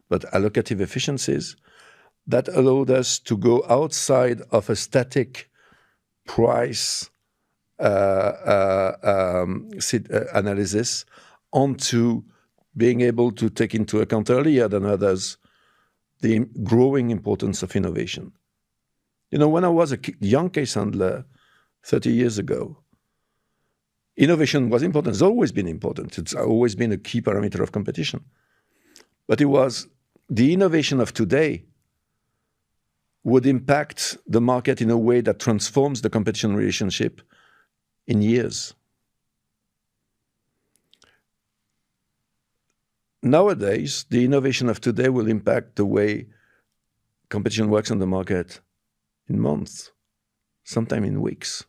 but allocative efficiencies that allowed us to go outside of a static price analysis onto being able to take into account earlier than others the growing importance of innovation. You know, when I was a young case handler 30 years ago, innovation was important. It's always been important. It's always been a key parameter of competition. But it was the innovation of today would impact the market in a way that transforms the competition relationship in years. Nowadays, the innovation of today will impact the way competition works on the market in months, sometime in weeks.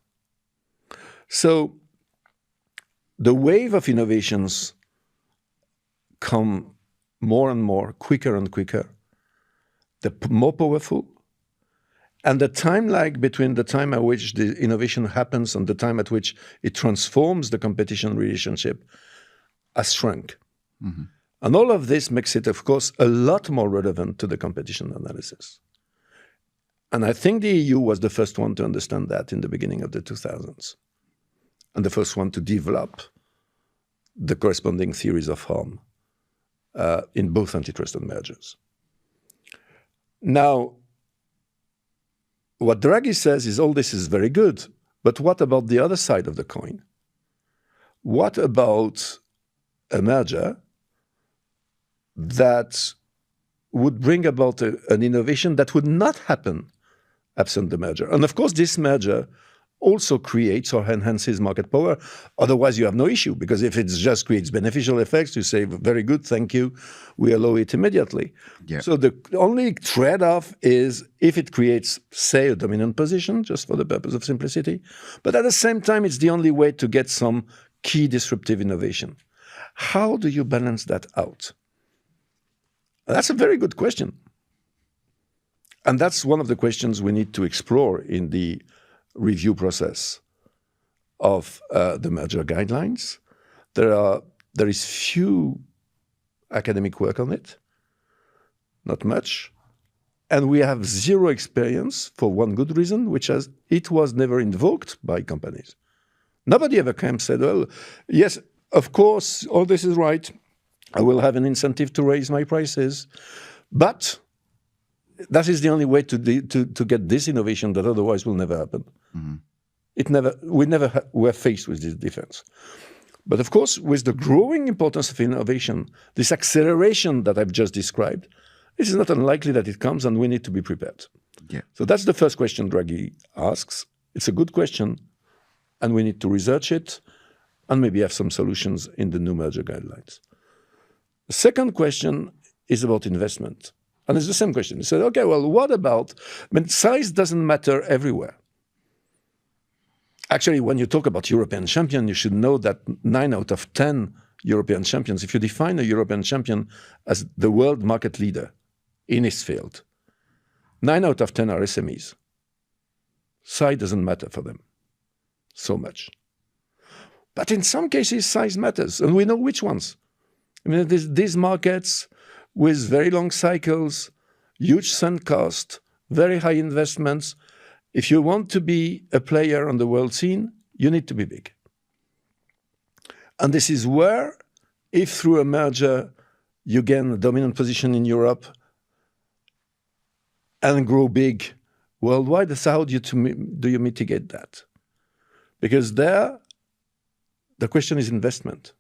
So the wave of innovations come more and more, quicker and quicker. They're more powerful. And the time lag between the time at which the innovation happens and the time at which it transforms the competition relationship has shrunk. Mm-hmm. And all of this makes it, of course, a lot more relevant to the competition analysis. And I think the EU was the first one to understand that in the beginning of the 2000s, and the first one to develop the corresponding theories of harm in both antitrust and mergers. Now, what Draghi says is all this is very good, but what about the other side of the coin? What about a merger that would bring about an innovation that would not happen absent the merger? And of course, this merger also creates or enhances market power. Otherwise, you have no issue, because if it just creates beneficial effects, you say, very good, thank you, we allow it immediately. Yeah. So the only trade-off is if it creates, say, a dominant position, just for the purpose of simplicity, but at the same time, it's the only way to get some key disruptive innovation. How do you balance that out? That's a very good question. And that's one of the questions we need to explore in the review process of the merger guidelines. There is few academic work on it, not much. And we have zero experience for one good reason, which is it was never invoked by companies. Nobody ever came and said, well, yes, of course, all this is right. I will have an incentive to raise my prices. But that is the only way to get this innovation that otherwise will never happen. Mm-hmm. We never were faced with this defense. But of course, with the growing importance of innovation, this acceleration that I've just described, it is not unlikely that it comes, and we need to be prepared. Yeah. So that's the first question Draghi asks. It's a good question, and we need to research it and maybe have some solutions in the new merger guidelines. The second question is about investment. And it's the same question. He said, okay, well, what about, size doesn't matter everywhere. Actually, when you talk about European champion, you should know that 9 out of 10 European champions, if you define a European champion as the world market leader in his field, 9 out of 10 are SMEs. Size doesn't matter for them so much. But in some cases, size matters, and we know which ones. These markets with very long cycles, huge sunk cost, very high investments. If you want to be a player on the world scene, you need to be big. And this is where, if through a merger you gain a dominant position in Europe and grow big worldwide, that's how do you mitigate that? Because there, the question is investment.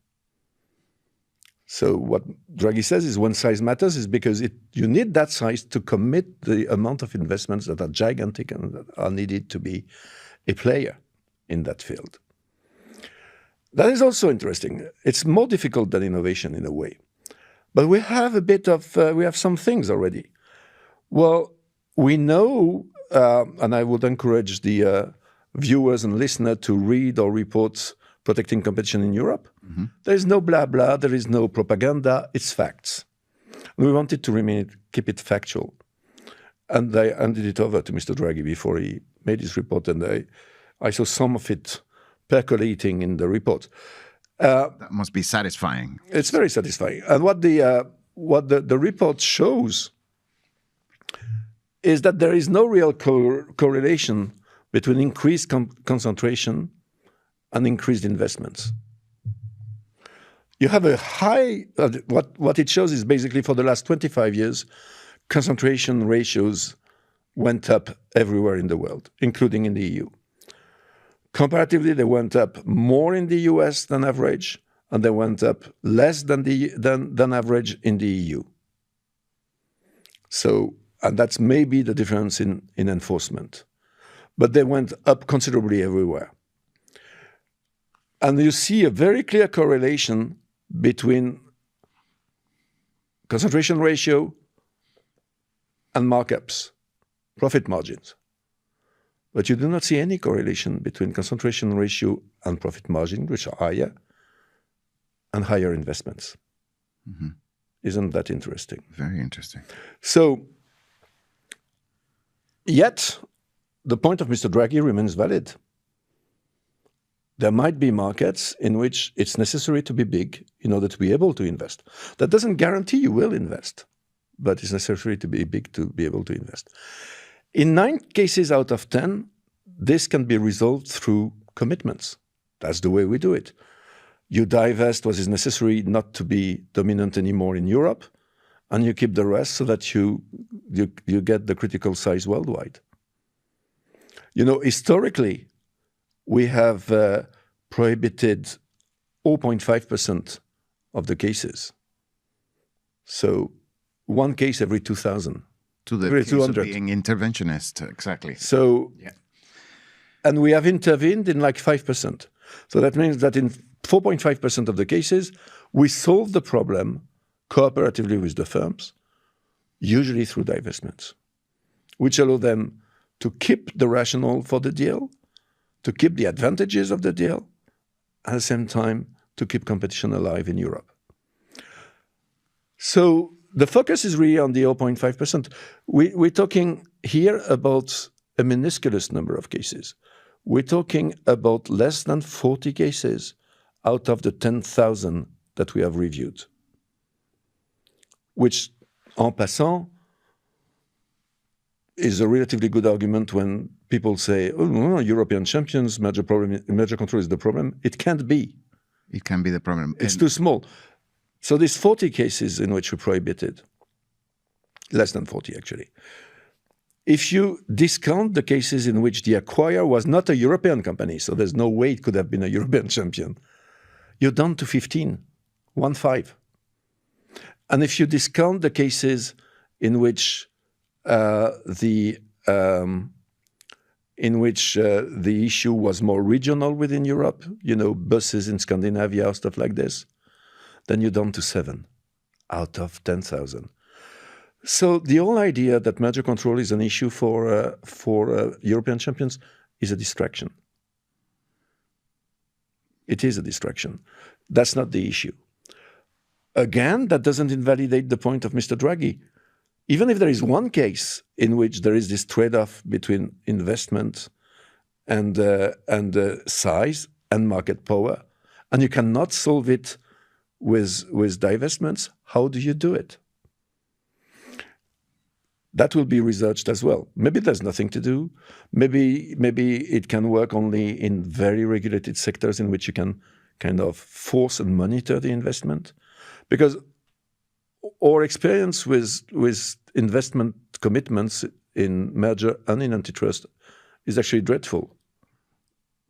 So what Draghi says is when size matters is because you need that size to commit the amount of investments that are gigantic and that are needed to be a player in that field. That is also interesting. It's more difficult than innovation in a way. But we have we have some things already. Well, we know, and I would encourage the viewers and listeners to read or report Protecting Competition in Europe. Mm-hmm. There is no blah, blah, there is no propaganda, it's facts. We wanted to keep it factual. And I handed it over to Mr. Draghi before he made his report, and I saw some of it percolating in the report. That must be satisfying. It's very satisfying. And what the report shows is that there is no real correlation between increased concentration and increased investments. You have a high, what it shows is basically for the last 25 years, concentration ratios went up everywhere in the world, including in the EU. Comparatively, they went up more in the US than average, and they went up less than average in the EU. So, and that's maybe the difference in enforcement. But they went up considerably everywhere. And you see a very clear correlation between concentration ratio and markups, profit margins. But you do not see any correlation between concentration ratio and profit margin, which are higher, and higher investments. Mm-hmm. Isn't that interesting? Very interesting. So, yet, the point of Mr. Draghi remains valid. There might be markets in which it's necessary to be big in order to be able to invest. That doesn't guarantee you will invest, but it's necessary to be big to be able to invest. In 9 cases out of 10, this can be resolved through commitments. That's the way we do it. You divest what is necessary not to be dominant anymore in Europe, and you keep the rest so that you get the critical size worldwide. You know, historically, we have prohibited 0.5% of the cases. So 1 case every 2,000. To the case of being interventionist, exactly. So, yeah. And we have intervened in like 5%. So that means that in 4.5% of the cases, we solve the problem cooperatively with the firms, usually through divestments, which allow them to keep the rationale for the deal, to keep the advantages of the deal, at the same time to keep competition alive in Europe. So the focus is really on the 0.5%. We're talking here about a minuscule number of cases. We're talking about less than 40 cases out of the 10,000 that we have reviewed, which, en passant, is a relatively good argument when people say, oh, no, European champions, merger control is the problem. It can't be. It can be the problem. It's too small. So there's 40 cases in which we prohibited, less than 40 actually. If you discount the cases in which the acquirer was not a European company, so there's no way it could have been a European champion, you're down to 15, 1/5. And if you discount the cases in which the issue was more regional within Europe, you know, buses in Scandinavia or stuff like this, then you're down to 7 out of 10,000. So the whole idea that merger control is an issue for European champions is a distraction. It is a distraction. That's not the issue. Again, that doesn't invalidate the point of Mr. Draghi. Even if there is one case in which there is this trade-off between investment and size and market power, and you cannot solve it with divestments, how do you do it? That will be researched as well. Maybe there's nothing to do. Maybe it can work only in very regulated sectors in which you can kind of force and monitor the investment. Because our experience with investment commitments in merger and in antitrust is actually dreadful.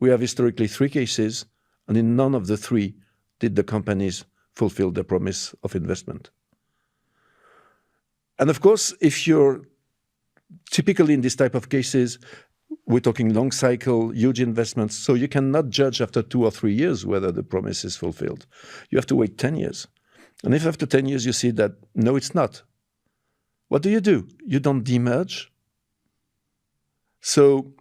We have historically 3 cases, and in none of the 3 did the companies fulfill their promise of investment. And of course, if you're typically in this type of cases, we're talking long cycle, huge investments, so you cannot judge after 2 or 3 years whether the promise is fulfilled. You have to wait 10 years. And if after 10 years you see that, no, it's not, what do? You don't demerge. So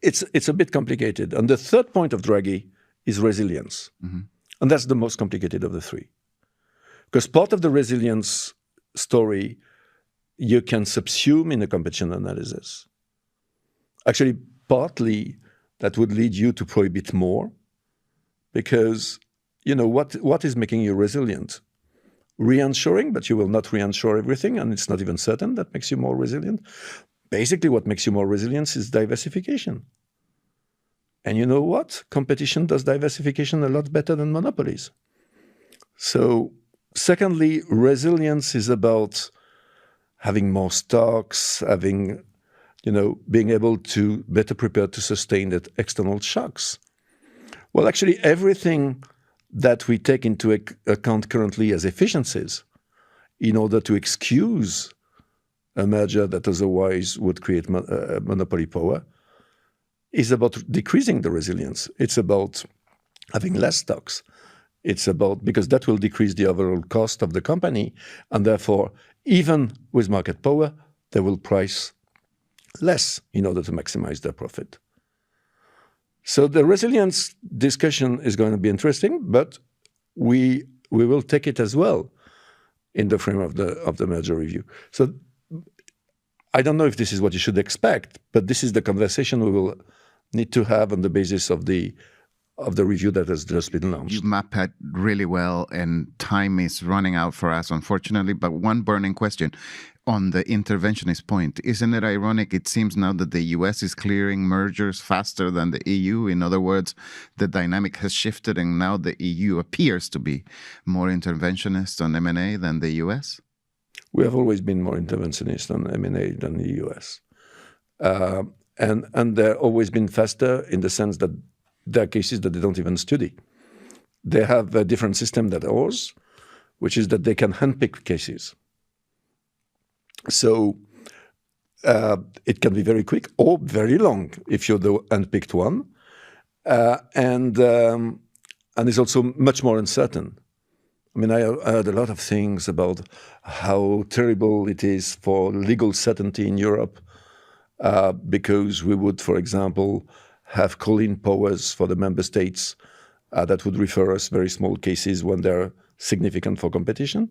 it's a bit complicated. And the third point of Draghi is resilience. Mm-hmm. And that's the most complicated of the 3. Because part of the resilience story you can subsume in a competition analysis. Actually, partly that would lead you to prohibit more, because what is making you resilient? Reinsuring, but you will not reinsure everything, and it's not even certain that makes you more resilient. Basically, what makes you more resilient is diversification. And you know what? Competition does diversification a lot better than monopolies. So, secondly, resilience is about having more stocks, being able to better prepare to sustain the external shocks. Well, actually, everything that we take into account currently as efficiencies in order to excuse a merger that otherwise would create monopoly power is about decreasing the resilience. It's about having less stocks. It's about, because that will decrease the overall cost of the company, and therefore, even with market power, they will price less in order to maximize their profit. So the resilience discussion is going to be interesting, but we will take it as well in the frame of the merger review. So I don't know if this is what you should expect, but this is the conversation we will need to have on the basis of the review that has just been launched. You map it really well, and time is running out for us, unfortunately. But one burning question on the interventionist point. Isn't it ironic? It seems now that the US is clearing mergers faster than the EU. In other words, the dynamic has shifted, and now the EU appears to be more interventionist on M&A than the US. We have always been more interventionist on M&A than the US. And they've always been faster in the sense that there are cases that they don't even study. They have a different system than ours, which is that they can handpick cases. So it can be very quick or very long if you're the handpicked one. And it's also much more uncertain. I mean, I heard a lot of things about how terrible it is for legal certainty in Europe because we would, for example, have call-in powers for the member states that would refer us very small cases when they're significant for competition.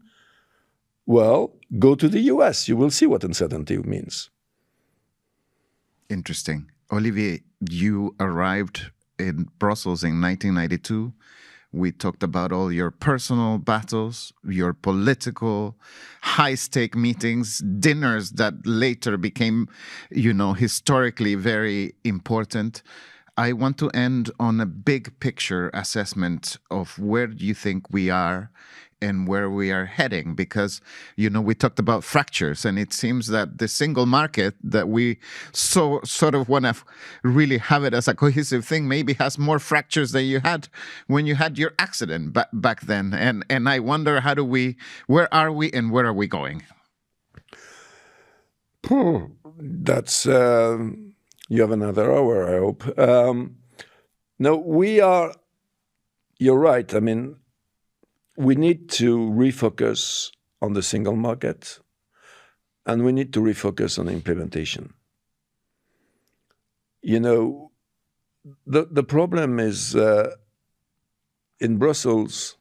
Well, go to the US. You will see what uncertainty means. Interesting. Olivier, you arrived in Brussels in 1992. We talked about all your personal battles, your political high-stake meetings, dinners that later became, historically very important. I want to end on a big picture assessment of where do you think we are and where we are heading, because, we talked about fractures, and it seems that the single market that we sort of want to really have it as a cohesive thing maybe has more fractures than you had when you had your accident back then. And I wonder, where are we and where are we going? That's, you have another hour, I hope. No, you're right. I mean, we need to refocus on the single market, and we need to refocus on implementation. The problem is in Brussels,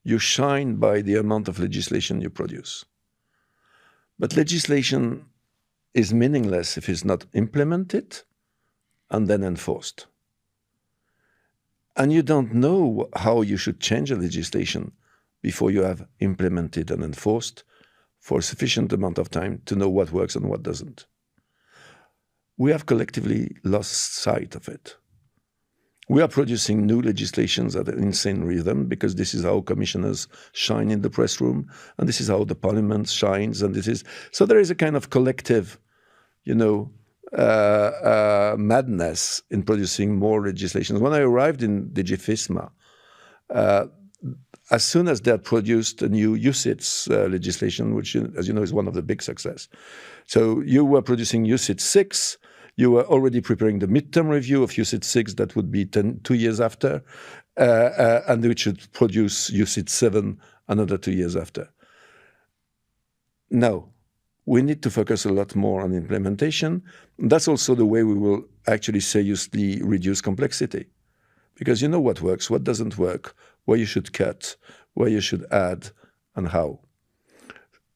you shine by the amount of legislation you produce. But legislation is meaningless if it's not implemented and then enforced. And you don't know how you should change a legislation before you have implemented and enforced for a sufficient amount of time to know what works and what doesn't. We have collectively lost sight of it. We are producing new legislations at an insane rhythm because this is how commissioners shine in the press room, and this is how the parliament shines, so there is a kind of collective, madness in producing more legislation. When I arrived in DG FISMA, as soon as they had produced a new UCITS legislation, which, as you know, is one of the big success. So you were producing UCITS 6, you were already preparing the midterm review of UCITS 6 that would be 2 years after, and which should produce UCITS 7 another 2 years after. Now, we need to focus a lot more on implementation. That's also the way we will actually seriously reduce complexity. Because you know what works, what doesn't work, where you should cut, where you should add, and how.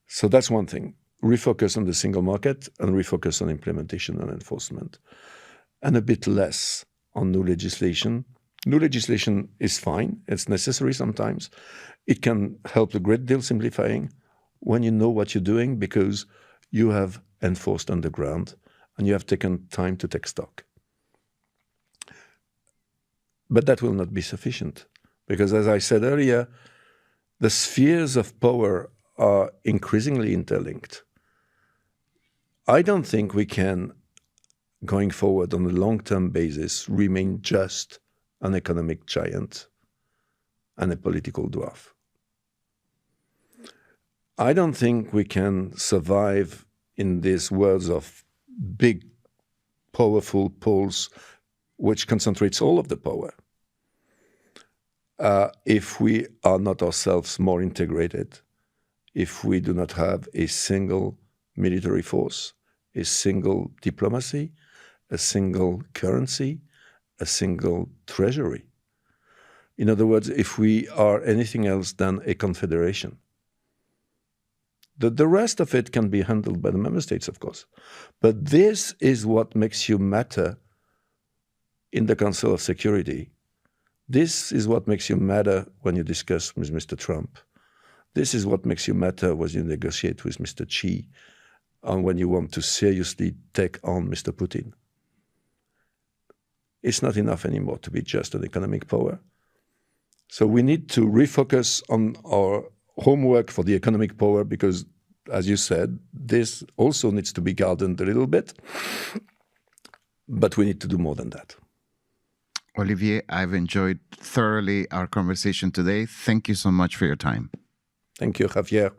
So that's one thing. refocus on the single market and refocus on implementation and enforcement, and a bit less on new legislation. New legislation is fine. It's necessary sometimes. It can help a great deal simplifying when you know what you're doing because you have enforced on the ground and you have taken time to take stock. But that will not be sufficient because, as I said earlier, the spheres of power are increasingly interlinked. I don't think we can, going forward on a long-term basis, remain just an economic giant and a political dwarf. I don't think we can survive in these worlds of big, powerful poles which concentrates all of the power if we are not ourselves more integrated, if we do not have a single military force, a single diplomacy, a single currency, a single treasury. In other words, if we are anything else than a confederation. The rest of it can be handled by the member states, of course. But this is what makes you matter in the Council of Security. This is what makes you matter when you discuss with Mr. Trump. This is what makes you matter when you negotiate with Mr. Xi and when you want to seriously take on Mr. Putin. It's not enough anymore to be just an economic power. So we need to refocus on our homework for the economic power because, as you said, this also needs to be gardened a little bit. But we need to do more than that. Olivier, I've enjoyed thoroughly our conversation today. Thank you so much for your time. Thank you, Javier.